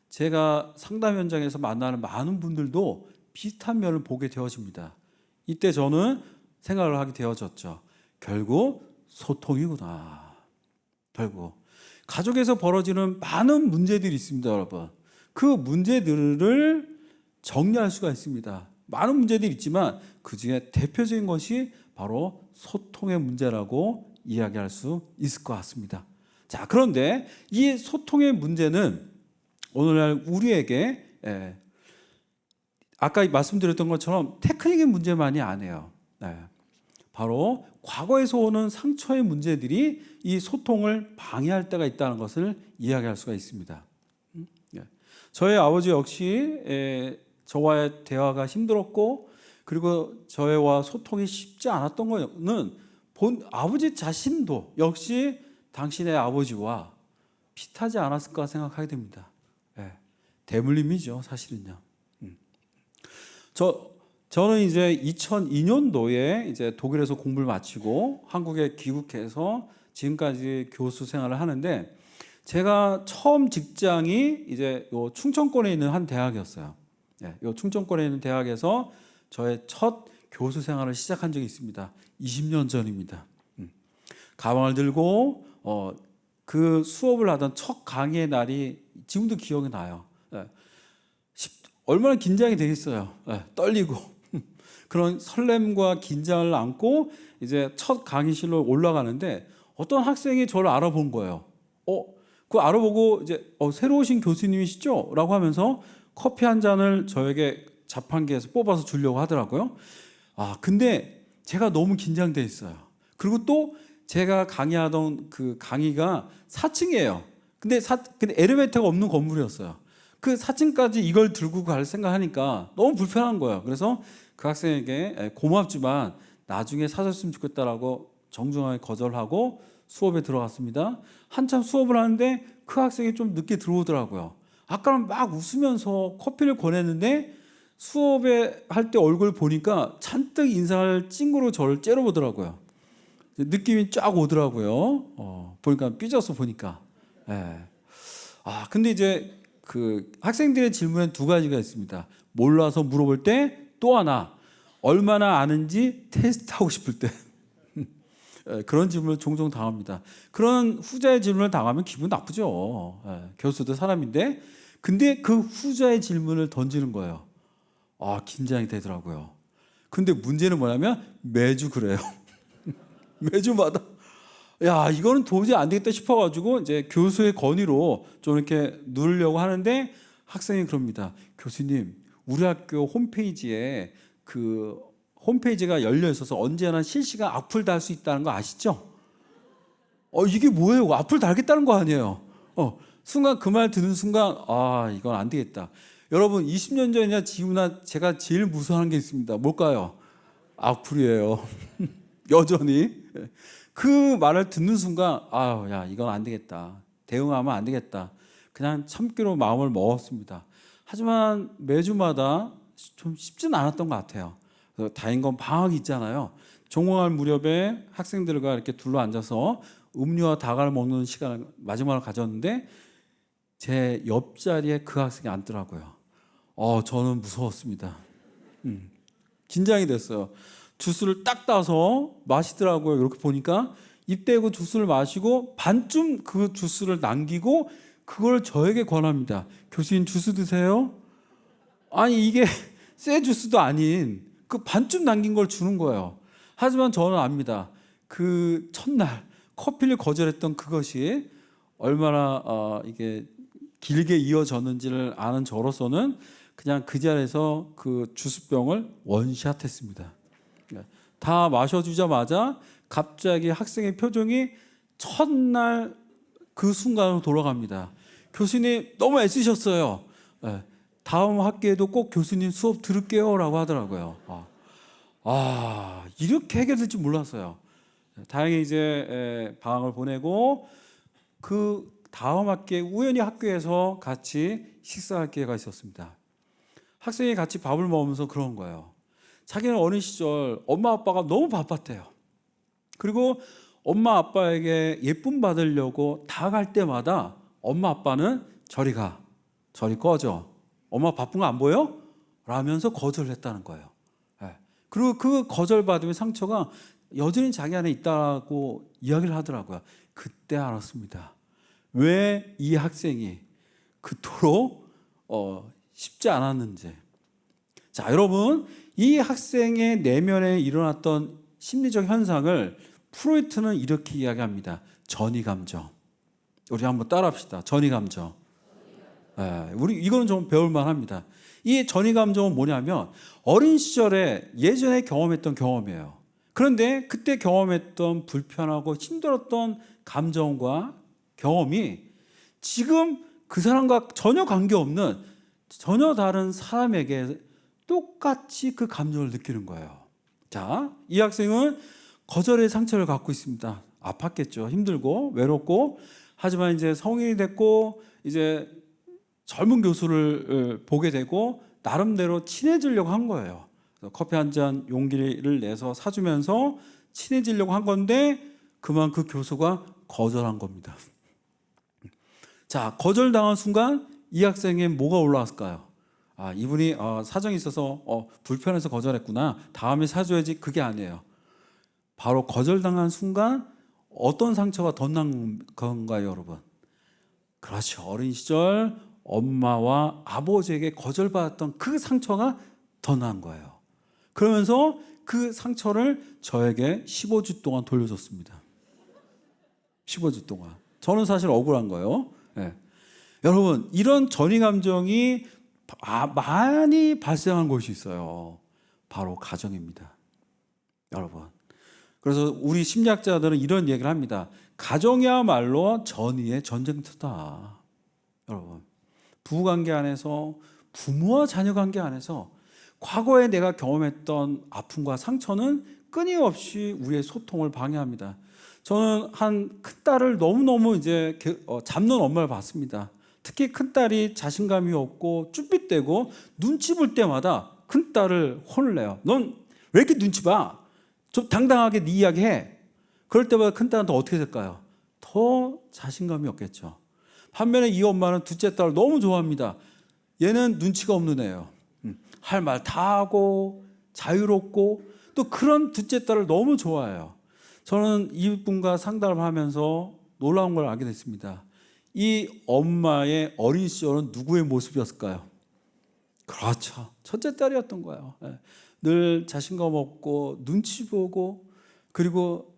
제가 상담 현장에서 만나는 많은 분들도 비슷한 면을 보게 되어집니다. 이때 저는 생각을 하게 되어졌죠. 결국 소통이구나. 결국 가족에서 벌어지는 많은 문제들이 있습니다, 여러분. 그 문제들을 정리할 수가 있습니다. 많은 문제들이 있지만 그 중에 대표적인 것이 바로 소통의 문제라고 이야기할 수 있을 것 같습니다. 자, 그런데 이 소통의 문제는 오늘날 우리에게 아까 말씀드렸던 것처럼 테크닉의 문제만이 아니에요. 바로 과거에서 오는 상처의 문제들이 이 소통을 방해할 때가 있다는 것을 이야기할 수가 있습니다. 저의 아버지 역시 저와의 대화가 힘들었고, 그리고 저와 소통이 쉽지 않았던 거는 아버지 자신도 역시 당신의 아버지와 비슷하지 않았을까 생각하게 됩니다. 대물림이죠, 사실은요. 저는 이제 2002년도에 이제 독일에서 공부를 마치고 한국에 귀국해서 지금까지 교수 생활을 하는데, 제가 처음 직장이 이제 요 충청권에 있는 한 대학이었어요. 요 충청권에 있는 대학에서 저의 첫 교수 생활을 시작한 적이 있습니다. 20년 전입니다. 가방을 들고 그 수업을 하던 첫 강의의 날이 지금도 기억이 나요. 얼마나 긴장이 되겠어요. 떨리고 그런 설렘과 긴장을 안고 이제 첫 강의실로 올라가는데 어떤 학생이 저를 알아본 거예요. 그거 알아보고 이제 새로 오신 교수님이시죠? 라고 하면서 커피 한 잔을 저에게 자판기에서 뽑아서 주려고 하더라고요. 근데 제가 너무 긴장돼 있어요. 그리고 또 제가 강의하던 그 강의가 4층이에요. 근데 엘리베이터가 없는 건물이었어요. 그 4층까지 이걸 들고 갈 생각하니까 너무 불편한 거예요. 그래서 그 학생에게 고맙지만 나중에 사줬으면 좋겠다라고 정중하게 거절하고 수업에 들어갔습니다. 한참 수업을 하는데 그 학생이 좀 늦게 들어오더라고요. 아까는 막 웃으면서 커피를 권했는데 수업에 할 때 얼굴 보니까 잔뜩 인상을 찡그로 저를 째려보더라고요. 느낌이 쫙 오더라고요. 보니까 삐졌어 보니까. 근데 이제 그 학생들의 질문엔 두 가지가 있습니다. 몰라서 물어볼 때, 또 하나 얼마나 아는지 테스트하고 싶을 때. 그런 질문을 종종 당합니다. 그런 후자의 질문을 당하면 기분 나쁘죠. 교수도 사람인데. 근데 그 후자의 질문을 던지는 거예요. 긴장이 되더라고요. 근데 문제는 뭐냐면 매주 그래요. 매주마다 이거는 도저히 안 되겠다 싶어가지고 이제 교수의 건의로 좀 이렇게 누르려고 하는데 학생이 그럽니다. 교수님, 우리 학교 홈페이지에 그 홈페이지가 열려 있어서 언제나 실시간 악플 달 수 있다는 거 아시죠? 이게 뭐예요? 악플 달겠다는 거 아니에요? 순간 그 말 듣는 순간 이건 안 되겠다. 여러분 20년 전이나 지금이나 제가 제일 무서워하는 게 있습니다. 뭘까요? 악플이에요. 여전히. 그 말을 듣는 순간 이건 안 되겠다. 대응하면 안 되겠다. 그냥 참기로 마음을 먹었습니다. 하지만 매주마다 좀 쉽진 않았던 것 같아요. 다행인 건 방학이 있잖아요. 종강할 무렵에 학생들과 이렇게 둘러 앉아서 음료와 다과를 먹는 시간을 마지막으로 가졌는데 제 옆자리에 그 학생이 앉더라고요. 저는 무서웠습니다. 긴장이 됐어요. 주스를 딱 따서 마시더라고요. 이렇게 보니까 입 대고 주스를 마시고 반쯤 그 주스를 남기고 그걸 저에게 권합니다. 교수님 주스 드세요? 아니 이게 새 주스도 아닌 그 반쯤 남긴 걸 주는 거예요. 하지만 저는 압니다. 그 첫날 커피를 거절했던 그것이 얼마나 이게 길게 이어졌는지를 아는 저로서는 그냥 그 자리에서 그 주스병을 원샷했습니다. 다 마셔주자마자 갑자기 학생의 표정이 첫날 그 순간으로 돌아갑니다. 교수님 너무 애쓰셨어요. 다음 학기에도 꼭 교수님 수업 들을게요 라고 하더라고요. 이렇게 해결될 줄 몰랐어요. 다행히 이제 방학을 보내고 그 다음 학기에 우연히 학교에서 같이 식사할 기회가 있었습니다. 학생이 같이 밥을 먹으면서 그런 거예요. 자기는 어린 시절 엄마 아빠가 너무 바빴대요. 그리고 엄마 아빠에게 예쁨 받으려고 다가갈 때마다 엄마 아빠는 저리 가, 저리 꺼져, 엄마 바쁜 거 안 보여? 라면서 거절했다는 거예요. 그리고 그 거절받으면 상처가 여전히 자기 안에 있다고 이야기를 하더라고요. 그때 알았습니다. 왜 이 학생이 그토록 쉽지 않았는지. 자, 여러분, 이 학생의 내면에 일어났던 심리적 현상을 프로이트는 이렇게 이야기합니다. 전이 감정. 우리 한번 따라합시다. 전이 감정. 우리 이거는 좀 배울만 합니다. 이 전이 감정은 뭐냐면 어린 시절에 예전에 경험했던 경험이에요. 그런데 그때 경험했던 불편하고 힘들었던 감정과 경험이 지금 그 사람과 전혀 관계없는 전혀 다른 사람에게 똑같이 그 감정을 느끼는 거예요. 자, 이 학생은 거절의 상처를 갖고 있습니다. 아팠겠죠. 힘들고 외롭고. 하지만 이제 성인이 됐고 이제 젊은 교수를 보게 되고 나름대로 친해지려고 한 거예요. 커피 한 잔 용기를 내서 사주면서 친해지려고 한 건데 그만 그 교수가 거절한 겁니다. 자, 거절당한 순간 이 학생에 뭐가 올라왔을까요? 이분이 사정이 있어서 불편해서 거절했구나. 다음에 사줘야지. 그게 아니에요. 바로 거절당한 순간 어떤 상처가 덧난 건가요, 여러분? 그렇죠. 어린 시절 엄마와 아버지에게 거절받았던 그 상처가 덧난 거예요. 그러면서 그 상처를 저에게 15주 동안 돌려줬습니다. 15주 동안. 저는 사실 억울한 거예요. 네. 여러분, 이런 전이 감정이 많이 발생한 곳이 있어요. 바로 가정입니다. 여러분. 그래서 우리 심리학자들은 이런 얘기를 합니다. 가정이야말로 전의의 전쟁터다. 여러분. 부부관계 안에서 부모와 자녀관계 안에서 과거에 내가 경험했던 아픔과 상처는 끊임없이 우리의 소통을 방해합니다. 저는 한 큰딸을 너무너무 이제 잡는 엄마를 봤습니다. 특히 큰딸이 자신감이 없고 쭈삣대고 눈치 볼 때마다 큰딸을 혼을 내요. 넌 왜 이렇게 눈치 봐? 좀 당당하게 네 이야기 해. 그럴 때마다 큰딸은 더 어떻게 될까요? 더 자신감이 없겠죠. 반면에 이 엄마는 둘째 딸을 너무 좋아합니다. 얘는 눈치가 없는 애예요. 할 말 다 하고 자유롭고 또 그런 둘째 딸을 너무 좋아해요. 저는 이분과 상담을 하면서 놀라운 걸 알게 됐습니다. 이 엄마의 어린 시절은 누구의 모습이었을까요? 그렇죠. 첫째 딸이었던 거예요. 늘 자신감 없고 눈치 보고 그리고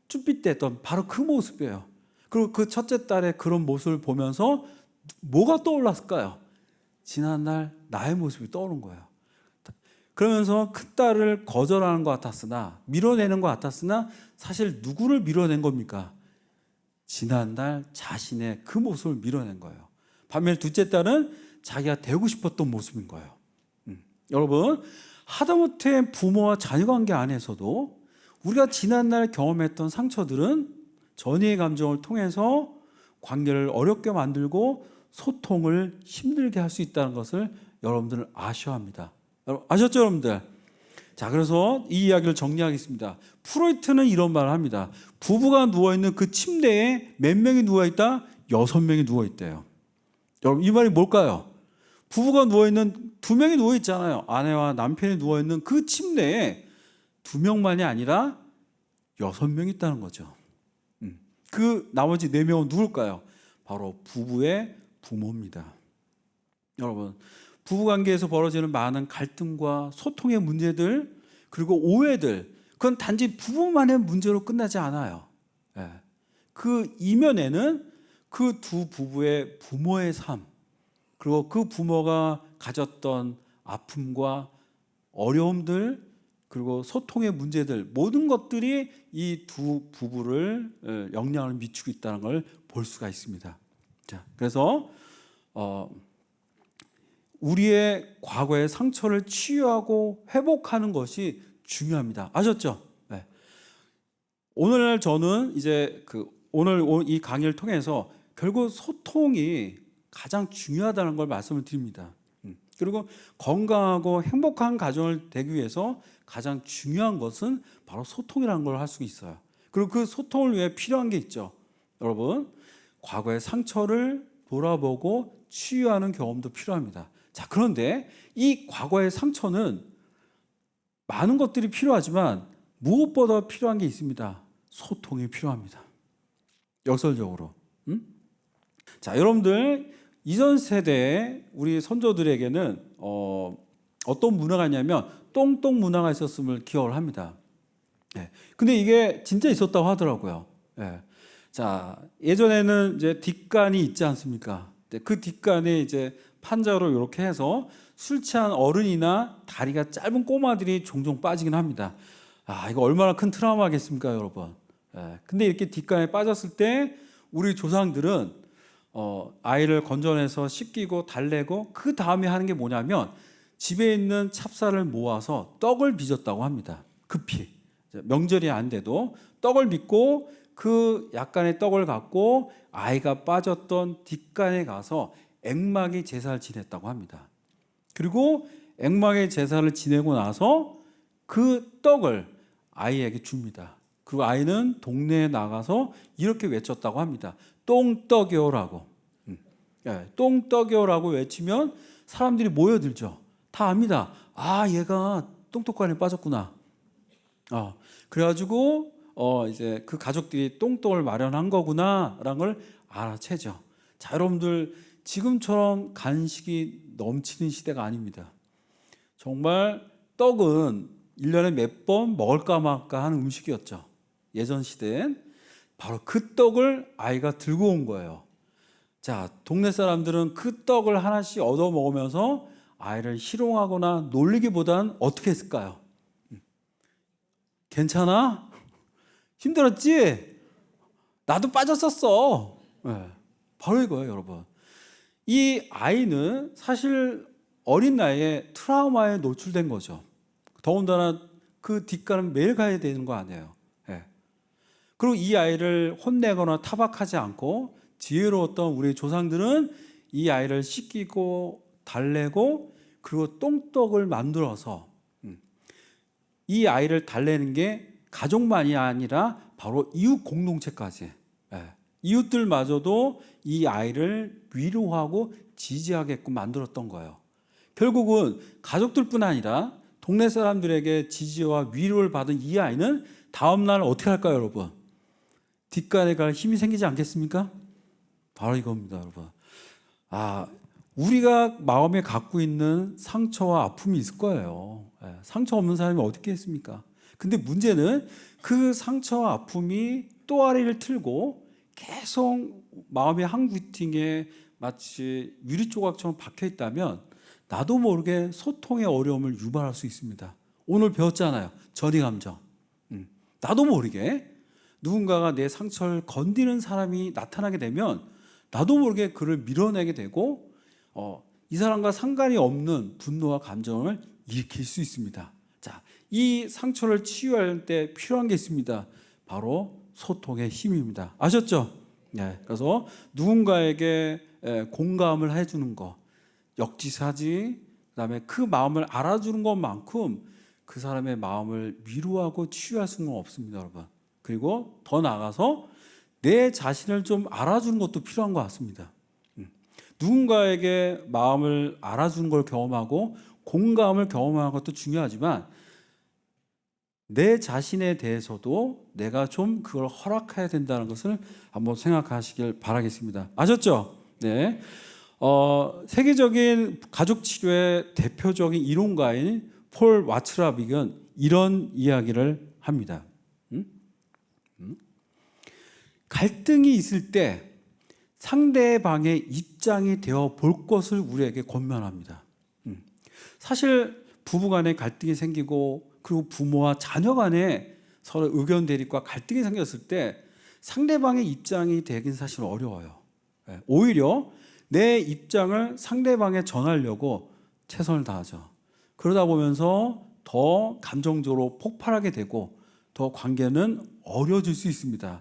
쭈삣댔던 바로 그 모습이에요. 그리고 그 첫째 딸의 그런 모습을 보면서 뭐가 떠올랐을까요? 지난날 나의 모습이 떠오른 거예요. 그러면서 큰딸을 거절하는 것 같았으나 밀어내는 것 같았으나 사실 누구를 밀어낸 겁니까? 지난날 자신의 그 모습을 밀어낸 거예요. 반면에 둘째 딸은 자기가 되고 싶었던 모습인 거예요. 여러분, 하다못해 부모와 자녀관계 안에서도 우리가 지난날 경험했던 상처들은 전이의 감정을 통해서 관계를 어렵게 만들고 소통을 힘들게 할 수 있다는 것을 여러분들은 아셔야 합니다. 아셨죠, 여러분들? 자, 그래서 이 이야기를 정리하겠습니다. 프로이트는 이런 말을 합니다. 부부가 누워있는 그 침대에 몇 명이 누워있다? 6명이 누워있대요. 여러분, 이 말이 뭘까요? 부부가 누워있는 2명이 누워있잖아요. 아내와 남편이 누워있는 그 침대에 2명만이 아니라 6명이 있다는 거죠. 그 나머지 4명은 누굴까요? 바로 부부의 부모입니다. 여러분, 부부관계에서 벌어지는 많은 갈등과 소통의 문제들 그리고 오해들, 그건 단지 부부만의 문제로 끝나지 않아요. 그 이면에는 그 두 부부의 부모의 삶 그리고 그 부모가 가졌던 아픔과 어려움들 그리고 소통의 문제들 모든 것들이 이 두 부부를 영향을 미치고 있다는 걸 볼 수가 있습니다. 자, 그래서 우리의 과거의 상처를 치유하고 회복하는 것이 중요합니다. 아셨죠? 네. 오늘날 저는 이제 오늘 이 강의를 통해서 결국 소통이 가장 중요하다는 걸 말씀을 드립니다. 그리고 건강하고 행복한 가정을 되기 위해서 가장 중요한 것은 바로 소통이라는 걸 할 수 있어요. 그리고 그 소통을 위해 필요한 게 있죠. 여러분, 과거의 상처를 돌아보고 치유하는 경험도 필요합니다. 자, 그런데 이 과거의 상처는 많은 것들이 필요하지만 무엇보다 필요한 게 있습니다. 소통이 필요합니다. 역설적으로. 자, 여러분들 이전 세대의 우리 선조들에게는 어떤 문화가 있냐면 똥똥 문화가 있었음을 기억을 합니다. 네. 근데 이게 진짜 있었다고 하더라고요. 예. 자, 예전에는 이제 뒷간이 있지 않습니까? 그 뒷간에 이제 판자로 이렇게 해서 술 취한 어른이나 다리가 짧은 꼬마들이 종종 빠지긴 합니다. 아, 이거 얼마나 큰 트라우마겠습니까, 여러분? 예. 근데 이렇게 뒷간에 빠졌을 때 우리 조상들은 아이를 건져내서 씻기고 달래고 그 다음에 하는 게 뭐냐면 집에 있는 찹쌀을 모아서 떡을 빚었다고 합니다. 급히. 명절이 안 돼도 떡을 빚고 그 약간의 떡을 갖고 아이가 빠졌던 뒷간에 가서 액막이 제사를 지냈다고 합니다. 그리고 액막의 제사를 지내고 나서 그 떡을 아이에게 줍니다. 그리고 아이는 동네에 나가서 이렇게 외쳤다고 합니다. 똥떡이오라고. 똥떡이오라고 외치면 사람들이 모여들죠. 다 압니다. 아, 얘가 똥떡간에 빠졌구나. 그래가지고 이제 그 가족들이 똥떡을 마련한 거구나라는 걸 알아채죠. 자, 여러분들 지금처럼 간식이 넘치는 시대가 아닙니다. 정말 떡은 1년에 몇 번 먹을까 말까 하는 음식이었죠. 예전 시대엔 바로 그 떡을 아이가 들고 온 거예요. 자, 동네 사람들은 그 떡을 하나씩 얻어 먹으면서 아이를 희롱하거나 놀리기보단 어떻게 했을까요? 괜찮아? 힘들었지? 나도 빠졌었어. 네, 바로 이거예요, 여러분. 이 아이는 사실 어린 나이에 트라우마에 노출된 거죠. 더군다나 그 뒷간은 매일 가야 되는 거 아니에요. 네. 그리고 이 아이를 혼내거나 타박하지 않고 지혜로웠던 우리 조상들은 이 아이를 씻기고 달래고 그리고 똥떡을 만들어서 이 아이를 달래는 게 가족만이 아니라 바로 이웃 공동체까지, 이웃들마저도 이 아이를 위로하고 지지하게끔 만들었던 거예요. 결국은 가족들뿐 아니라 동네 사람들에게 지지와 위로를 받은 이 아이는 다음 날 어떻게 할까요, 여러분? 뒷간에 갈 힘이 생기지 않겠습니까? 바로 이겁니다, 여러분. 우리가 마음에 갖고 있는 상처와 아픔이 있을 거예요. 상처 없는 사람이 어디 있겠습니까? 근데 문제는 그 상처와 아픔이 또아리를 틀고 계속 마음의 한 구팅에 마치 유리 조각처럼 박혀 있다면 나도 모르게 소통의 어려움을 유발할 수 있습니다. 오늘 배웠잖아요. 전이 감정. 나도 모르게 누군가가 내 상처를 건드리는 사람이 나타나게 되면 나도 모르게 그를 밀어내게 되고 이 사람과 상관이 없는 분노와 감정을 일으킬 수 있습니다. 자, 이 상처를 치유할 때 필요한 게 있습니다. 바로 소통의 힘입니다. 아셨죠? 네. 그래서 누군가에게 공감을 해주는 거, 역지사지, 그다음에 그 마음을 알아주는 것만큼 그 사람의 마음을 위로하고 치유할 수는 없습니다, 여러분. 그리고 더 나아가서 내 자신을 좀 알아주는 것도 필요한 것 같습니다. 누군가에게 마음을 알아주는 걸 경험하고 공감을 경험하는 것도 중요하지만 내 자신에 대해서도 내가 좀 그걸 허락해야 된다는 것을 한번 생각하시길 바라겠습니다. 아셨죠? 네. 세계적인 가족 치료의 대표적인 이론가인 폴 와츠라빅은 이런 이야기를 합니다. 갈등이 있을 때 상대방의 입장이 되어 볼 것을 우리에게 권면합니다. 사실 부부간에 갈등이 생기고 그리고 부모와 자녀 간에 서로 의견 대립과 갈등이 생겼을 때 상대방의 입장이 되긴 사실 어려워요. 오히려 내 입장을 상대방에 전하려고 최선을 다하죠. 그러다 보면서 더 감정적으로 폭발하게 되고 더 관계는 어려워질 수 있습니다.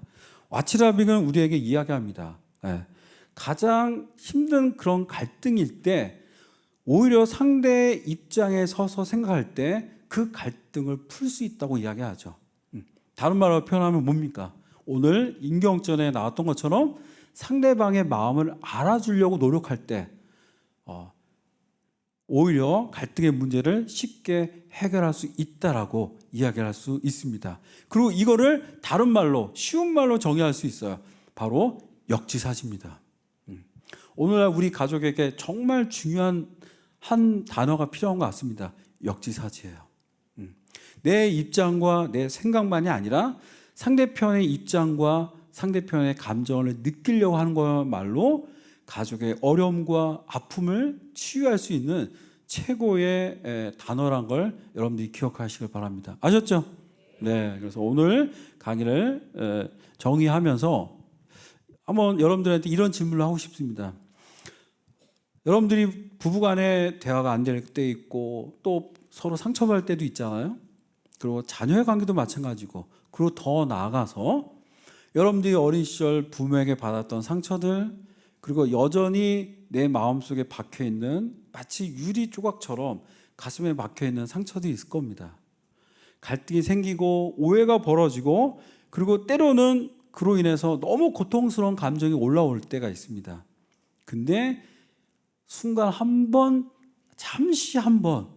와치라빅은 우리에게 이야기합니다. 가장 힘든 그런 갈등일 때 오히려 상대의 입장에 서서 생각할 때 그 갈등을 풀 수 있다고 이야기하죠. 다른 말로 표현하면 뭡니까? 오늘 임경전에 나왔던 것처럼 상대방의 마음을 알아주려고 노력할 때 오히려 갈등의 문제를 쉽게 해결할 수 있다라고 이야기를 할 수 있습니다. 그리고 이거를 다른 말로 쉬운 말로 정의할 수 있어요. 바로 역지사지입니다. 오늘날 우리 가족에게 정말 중요한 한 단어가 필요한 것 같습니다. 역지사지예요. 내 입장과 내 생각만이 아니라 상대편의 입장과 상대편의 감정을 느끼려고 하는 거야말로 가족의 어려움과 아픔을 치유할 수 있는 최고의 단어란 걸 여러분들이 기억하시길 바랍니다. 아셨죠? 네. 그래서 오늘 강의를 정의하면서 한번 여러분들한테 이런 질문을 하고 싶습니다. 여러분들이 부부간에 대화가 안 될 때 있고 또 서로 상처받을 때도 있잖아요. 그리고 자녀의 관계도 마찬가지고, 그리고 더 나아가서 여러분들이 어린 시절 부모에게 받았던 상처들, 그리고 여전히 내 마음속에 박혀있는 마치 유리 조각처럼 가슴에 박혀있는 상처들이 있을 겁니다. 갈등이 생기고 오해가 벌어지고, 그리고 때로는 그로 인해서 너무 고통스러운 감정이 올라올 때가 있습니다. 근데 순간 한번, 잠시 한번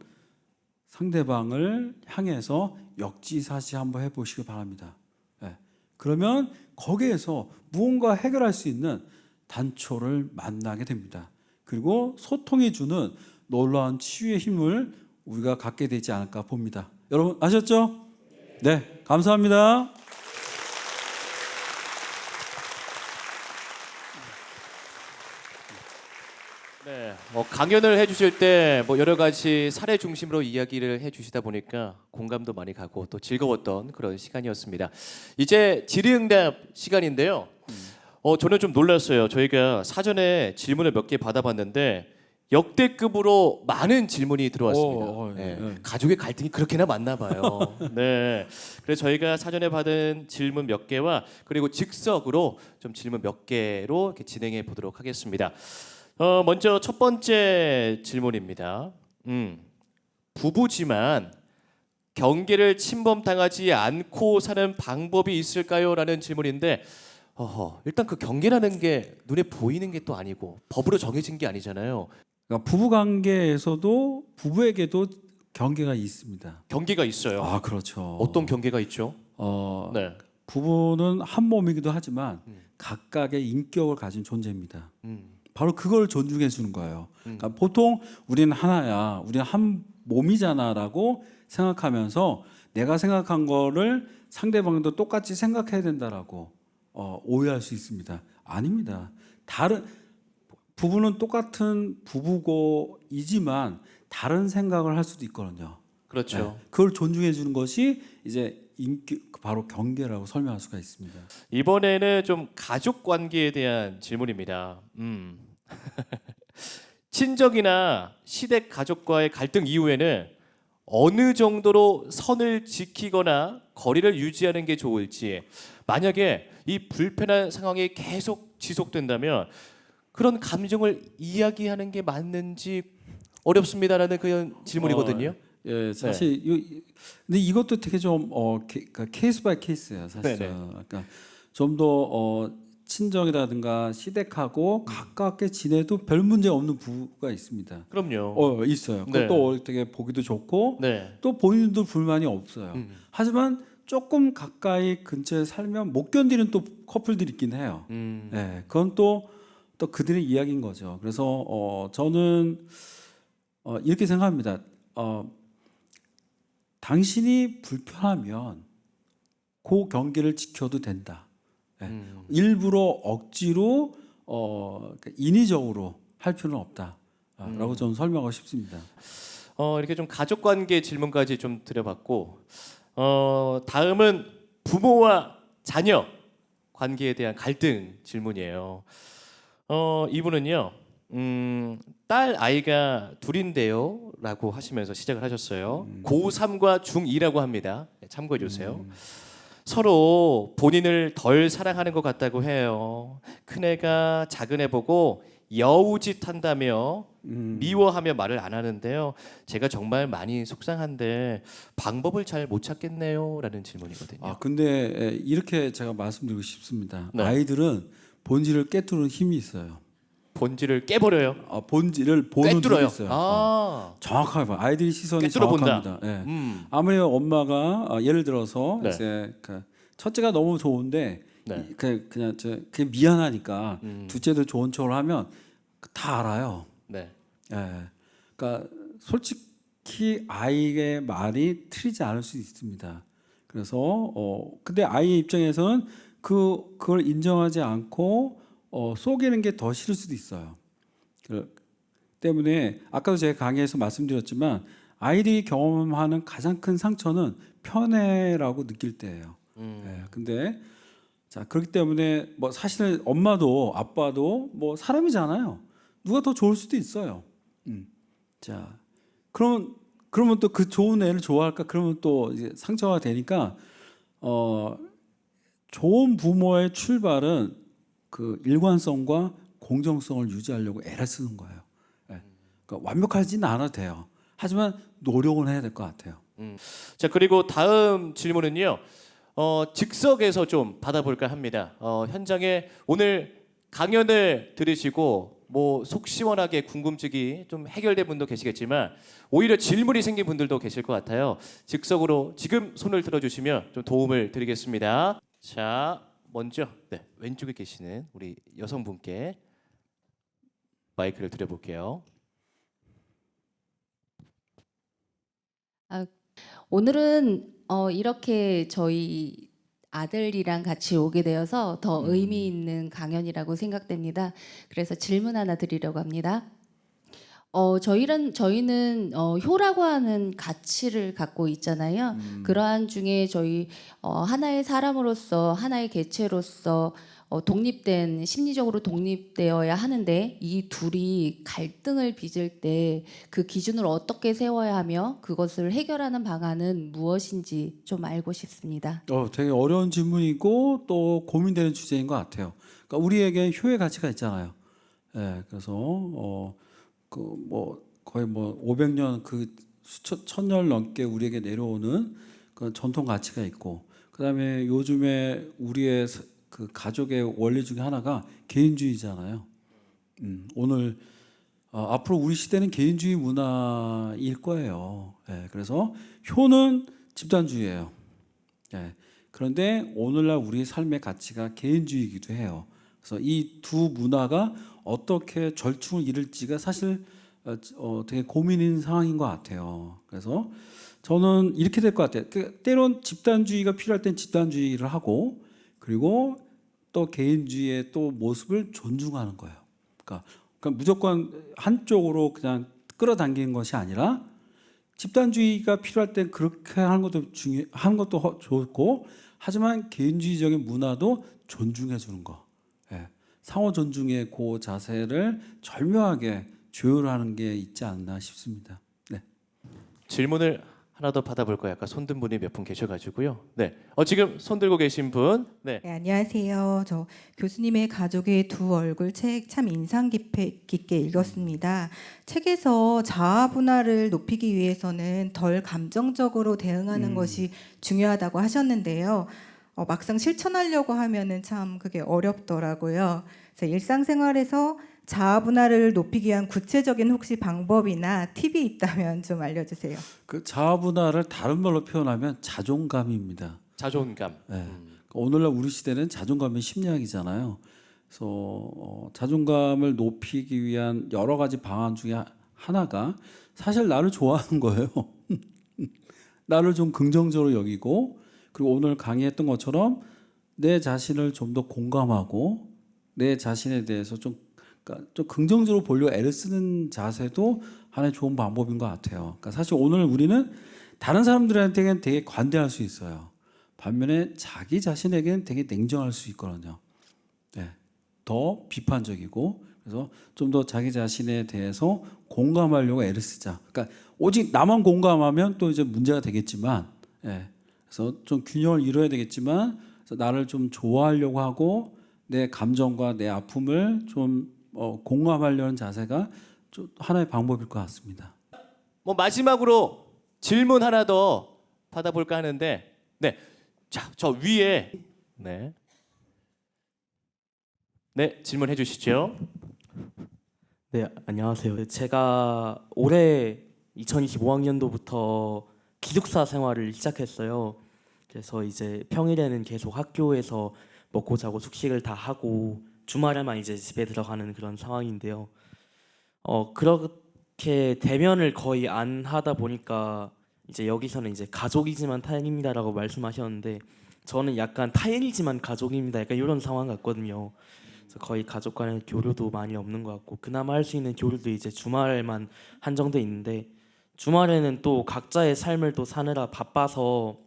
상대방을 향해서 역지사지 한번 해보시기 바랍니다. 네. 그러면 거기에서 무언가 해결할 수 있는 단초를 만나게 됩니다. 그리고 소통이 주는 놀라운 치유의 힘을 우리가 갖게 되지 않을까 봅니다. 여러분 아셨죠? 네, 감사합니다. 네, 강연을 해주실 때 여러 가지 사례 중심으로 이야기를 해주시다 보니까 공감도 많이 가고 또 즐거웠던 그런 시간이었습니다. 이제 질의응답 시간인데요. 저는 좀 놀랐어요. 저희가 사전에 질문을 몇 개 받아봤는데 역대급으로 많은 질문이 들어왔습니다. 네. 가족의 갈등이 그렇게나 많나 봐요. 네. 그래서 저희가 사전에 받은 질문 몇 개와 그리고 즉석으로 좀 질문 몇 개로 이렇게 진행해 보도록 하겠습니다. 먼저 첫 번째 질문입니다. 부부지만 경계를 침범당하지 않고 사는 방법이 있을까요? 라는 질문인데 일단 그 경계라는 게 눈에 보이는 게 또 아니고 법으로 정해진 게 아니잖아요. 그러니까 부부관계에서도 부부에게도 경계가 있습니다. 경계가 있어요. 아, 그렇죠. 어떤 경계가 있죠? 네. 부부는 한 몸이기도 하지만 각각의 인격을 가진 존재입니다. 바로 그걸 존중해 주는 거예요. 그러니까 보통 우리는 하나야, 우리는 한 몸이잖아라고 생각하면서 내가 생각한 거를 상대방도 똑같이 생각해야 된다라고 오해할 수 있습니다. 아닙니다. 다른 부부는 똑같은 부부고이지만 다른 생각을 할 수도 있거든요. 그렇죠. 네. 그걸 존중해 주는 것이 이제 바로 경계라고 설명할 수가 있습니다. 이번에는 좀 가족 관계에 대한 질문입니다. 친정이나 시댁 가족과의 갈등 이후에는 어느 정도로 선을 지키거나 거리를 유지하는 게 좋을지, 만약에 이 불편한 상황이 계속 지속된다면 그런 감정을 이야기하는 게 맞는지 어렵습니다라는 그런 질문이거든요. 예, 사실 근데 이것도 되게 좀 케이스 바이 케이스예요, 사실은. 그러니까 좀 더 친정이라든가 시댁하고 가깝게 지내도 별 문제 없는 부부가 있습니다. 그럼요. 있어요. 네. 그것도 되게 보기도 좋고 네. 또 본인도 불만이 없어요. 하지만 조금 가까이 근처에 살면 못 견디는 또 커플들이 있긴 해요. 네, 그건 또 그들의 이야기인 거죠. 그래서 저는 이렇게 생각합니다. 당신이 불편하면 그 경계를 지켜도 된다. 네. 일부러 억지로 인위적으로 할 필요는 없다라고 저는 설명하고 싶습니다. 이렇게 좀 가족 관계 질문까지 좀 드려봤고, 다음은 부모와 자녀 관계에 대한 갈등 질문이에요. 이분은요, 딸 아이가 둘인데요라고 하시면서 시작을 하셨어요. 고3과 중2라고 합니다. 참고해 주세요. 서로 본인을 덜 사랑하는 것 같다고 해요. 큰애가 작은애 보고 여우짓 한다며 미워하며 말을 안 하는데요. 제가 정말 많이 속상한데 방법을 잘 못 찾겠네요. 라는 질문이거든요. 근데 이렇게 제가 말씀드리고 싶습니다. 네. 아이들은 본질을 깨뜨리는 힘이 있어요. 본질을 깨버려요. 본질을 보는 꿰뚫어요. 눈이 있어요. 정확하게 봐요. 아이들이 시선이 꿰뚫어 본다. 정확합니다. 예. 아무리 엄마가 예를 들어서 네. 이제 첫째가 너무 좋은데 네. 그냥 그게 미안하니까 둘째도 좋은 척을 하면 다 알아요. 네. 예. 그러니까 솔직히 특히 아이의 말이 틀리지 않을 수 있습니다. 그래서 근데 아이의 입장에서는 그걸 인정하지 않고 속이는 게 더 싫을 수도 있어요. 그 때문에 아까도 제가 강의에서 말씀드렸지만 아이들이 경험하는 가장 큰 상처는 편애라고 느낄 때예요. 예, 근데 자 그렇기 때문에 뭐 사실 엄마도 아빠도 뭐 사람이잖아요. 누가 더 좋을 수도 있어요. 자 그러면 또 그 좋은 애를 좋아할까? 그러면 또 이제 상처가 되니까 좋은 부모의 출발은 그 일관성과 공정성을 유지하려고 애를 쓰는 거예요. 예. 그러니까 완벽하지는 않아도 돼요. 하지만 노력은 해야 될 것 같아요. 자, 그리고 다음 질문은요. 즉석에서 좀 받아볼까 합니다. 현장에 오늘 강연을 들으시고 뭐 속 시원하게 궁금증이 좀 해결된 분도 계시겠지만 오히려 질문이 생긴 분들도 계실 것 같아요. 즉석으로 지금 손을 들어주시면 좀 도움을 드리겠습니다. 자, 먼저 왼쪽에 계시는 우리 여성분께 마이크를 드려볼게요. 오늘은 이렇게 저희 아들이랑 같이 오게 되어서 더 의미 있는 강연이라고 생각됩니다. 그래서 질문 하나 드리려고 합니다. 저희는 효라고 하는 가치를 갖고 있잖아요. 그러한 중에 저희 하나의 사람으로서 하나의 개체로서 독립된 심리적으로 독립되어야 하는데 이 둘이 갈등을 빚을 때 그 기준을 어떻게 세워야 하며 그것을 해결하는 방안은 무엇인지 좀 알고 싶습니다. 되게 어려운 질문이고 또 고민되는 주제인 것 같아요. 그러니까 우리에게 효의 가치가 있잖아요. 예, 그래서 그 뭐 거의 뭐 500년 그 수천 천년 넘게 우리에게 내려오는 그 전통 가치가 있고, 그다음에 요즘에 우리의 그 가족의 원리 중에 하나가 개인주의잖아요. 오늘 앞으로 우리 시대는 개인주의 문화일 거예요. 예, 그래서 효는 집단주의예요. 예, 그런데 오늘날 우리 삶의 가치가 개인주의이기도 해요. 그래서 이 두 문화가 어떻게 절충을 이룰지가 사실 되게 고민인 상황인 것 같아요. 그래서 저는 이렇게 될 것 같아요. 때론 집단주의가 필요할 땐 집단주의를 하고, 그리고 또 개인주의의 또 모습을 존중하는 거예요. 그러니까 무조건 한쪽으로 그냥 끌어당기는 것이 아니라 집단주의가 필요할 땐 그렇게 하는 것도 하는 것도 좋고, 하지만 개인주의적인 문화도 존중해 주는 거. 예. 상호 존중의 그 자세를 절묘하게 조율하는 게 있지 않나 싶습니다. 네. 질문을 하나 더 받아볼까요? 아까 손든 분이 몇 분 계셔가지고요. 네, 지금 손 들고 계신 분. 네. 네, 안녕하세요. 저 교수님의 가족의 두 얼굴 책 참 인상 깊게 읽었습니다. 책에서 자아 분할을 높이기 위해서는 덜 감정적으로 대응하는 것이 중요하다고 하셨는데요. 막상 실천하려고 하면은 참 그게 어렵더라고요. 그래서 일상생활에서 자아 분할을 높이기 위한 구체적인 혹시 방법이나 팁이 있다면 좀 알려주세요. 그 자아 분할을 다른 말로 표현하면 자존감입니다. 자존감. 네. 오늘날 우리 시대는 자존감의 심리학이잖아요. 그래서 자존감을 높이기 위한 여러 가지 방안 중에 하나가 사실 나를 좋아하는 거예요. 나를 좀 긍정적으로 여기고, 그리고 오늘 강의했던 것처럼 내 자신을 좀 더 공감하고 내 자신에 대해서 좀 긍정적으로 보려고 애를 쓰는 자세도 하나의 좋은 방법인 것 같아요. 그러니까 사실 오늘 우리는 다른 사람들한테는 되게 관대할 수 있어요. 반면에 자기 자신에게는 되게 냉정할 수 있거든요. 네, 더 비판적이고, 그래서 좀 더 자기 자신에 대해서 공감하려고 애를 쓰자. 그러니까 오직 나만 공감하면 또 이제 문제가 되겠지만, 네, 그래서 좀 균형을 이뤄야 되겠지만, 그래서 나를 좀 좋아하려고 하고 내 감정과 내 아픔을 좀 공감하려는 자세가 좀 하나의 방법일 것 같습니다. 뭐 마지막으로 질문 하나 더 받아볼까 하는데, 네, 자, 저 위에 네, 질문해 주시죠. 네, 안녕하세요. 제가 올해 2025학년도부터 기숙사 생활을 시작했어요. 그래서 이제 평일에는 계속 학교에서 먹고 자고 숙식을 다 하고 주말에만 이제 집에 들어가는 그런 상황인데요. 이렇게 대면을 거의 안 하다 보니까 이제 여기서는 이제 가족이지만 타인입니다라고 말씀하셨는데 저는 약간 타인이지만 가족입니다. 약간 이런 상황 같거든요. 그래서 거의 가족 간의 교류도 많이 없는 것 같고 그나마 할 수 있는 교류도 이제 주말에만 한정돼 있는데 주말에는 또 각자의 삶을 또 사느라 바빠서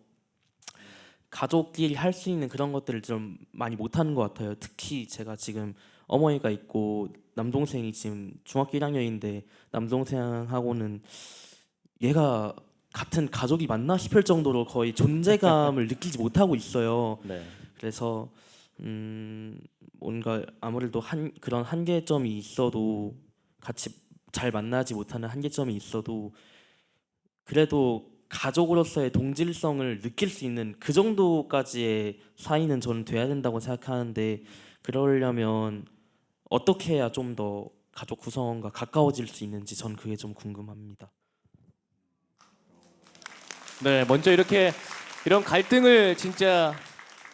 가족끼리 할 수 있는 그런 것들을 좀 많이 못하는 것 같아요. 특히 제가 지금 어머니가 있고 남동생이 지금 중학교 1학년인데 남동생하고는 얘가 같은 가족이 맞나 싶을 정도로 거의 존재감을 느끼지 못하고 있어요. 네. 그래서 뭔가 아무래도 그런 한계점이 있어도 같이 잘 만나지 못하는 한계점이 있어도 그래도 가족으로서의 동질성을 느낄 수 있는 그 정도까지의 사이는 저는 돼야 된다고 생각하는데 그러려면 어떻게 해야 좀 더 가족 구성원과 가까워질 수 있는지 전 그게 좀 궁금합니다. 네, 먼저 이렇게 이런 갈등을 진짜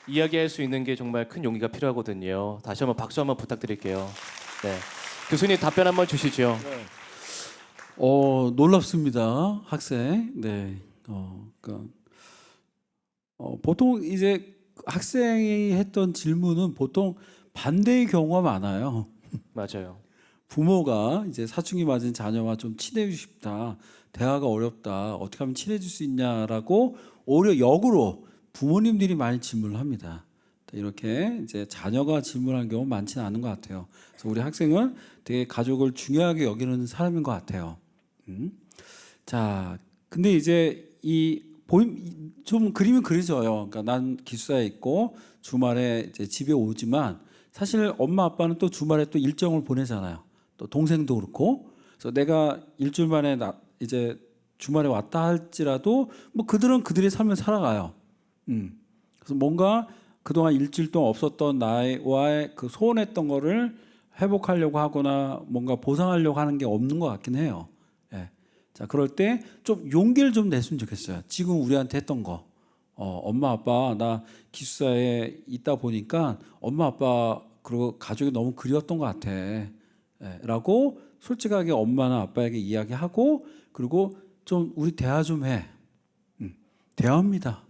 이야기할 수 있는 게 정말 큰 용기가 필요하거든요. 다시 한번 박수 한번 부탁드릴게요. 네, 교수님 답변 한번 주시죠. 놀랍습니다, 학생. 네. 보통 이제 학생이 했던 질문은 보통 반대의 경우가 많아요. 맞아요. 부모가 이제 사춘기 맞은 자녀와 좀 친해지고 싶다, 대화가 어렵다, 어떻게 하면 친해질 수 있냐라고 오히려 역으로 부모님들이 많이 질문을 합니다. 이렇게 이제 자녀가 질문하는 경우 많지는 않은 것 같아요. 그래서 우리 학생은 되게 가족을 중요하게 여기는 사람인 것 같아요. 자, 근데 이제 좀 그림이 그려져요. 그러니까 난 기숙사에 있고 주말에 이제 집에 오지만 사실 엄마 아빠는 또 주말에 또 일정을 보내잖아요. 또 동생도 그렇고. 그래서 내가 일주일 만에 이제 주말에 왔다 할지라도 뭐 그들은 그들의 삶을 살아가요. 그래서 뭔가 그동안 일주일 동안 없었던 나와의 그 소원했던 거를 회복하려고 하거나 뭔가 보상하려고 하는 게 없는 것 같긴 해요. 예. 자, 그럴 때 좀 용기를 좀 냈으면 좋겠어요. 지금 우리한테 했던 거. 엄마 아빠 나 기숙사에 있다 보니까 엄마 아빠 그리고 가족이 너무 그리웠던 것 같아. 예, 라고 솔직하게 엄마나 아빠에게 이야기하고 그리고 좀 우리 대화 좀 해. 대화입니다.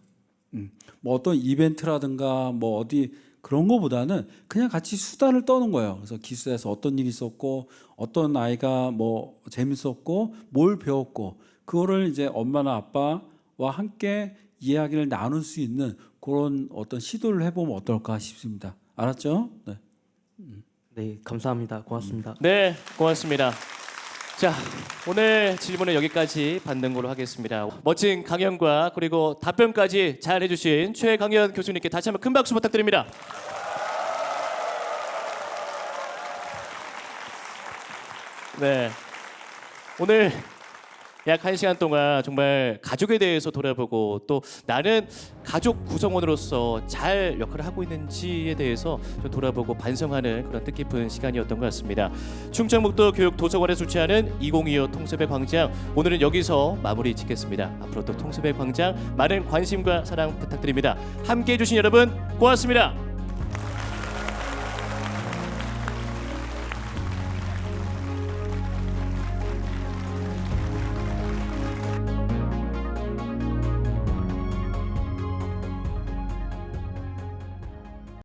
뭐 어떤 이벤트라든가 뭐 어디 그런 거보다는 그냥 같이 수다를 떠는 거예요. 그래서 기숙사에서 어떤 일이 있었고 어떤 아이가 뭐 재밌었고 뭘 배웠고 그거를 이제 엄마나 아빠와 함께 이야기를 나눌 수 있는 그런 어떤 시도를 해보면 어떨까 싶습니다. 알았죠? 네. 네, 감사합니다. 고맙습니다. 네, 고맙습니다. 자, 오늘 질문은 여기까지 받는 걸로 하겠습니다. 멋진 강연과 그리고 답변까지 잘 해주신 최강현 교수님께 다시 한번 큰 박수 부탁드립니다. 네, 오늘 약 1시간 동안 정말 가족에 대해서 돌아보고 또 나는 가족 구성원으로서 잘 역할을 하고 있는지에 대해서 좀 돌아보고 반성하는 그런 뜻깊은 시간이었던 것 같습니다. 충청북도 교육도서관에서 주최하는 2025 통섭의 광장 오늘은 여기서 마무리 짓겠습니다. 앞으로도 통섭의 광장 많은 관심과 사랑 부탁드립니다. 함께해 주신 여러분 고맙습니다.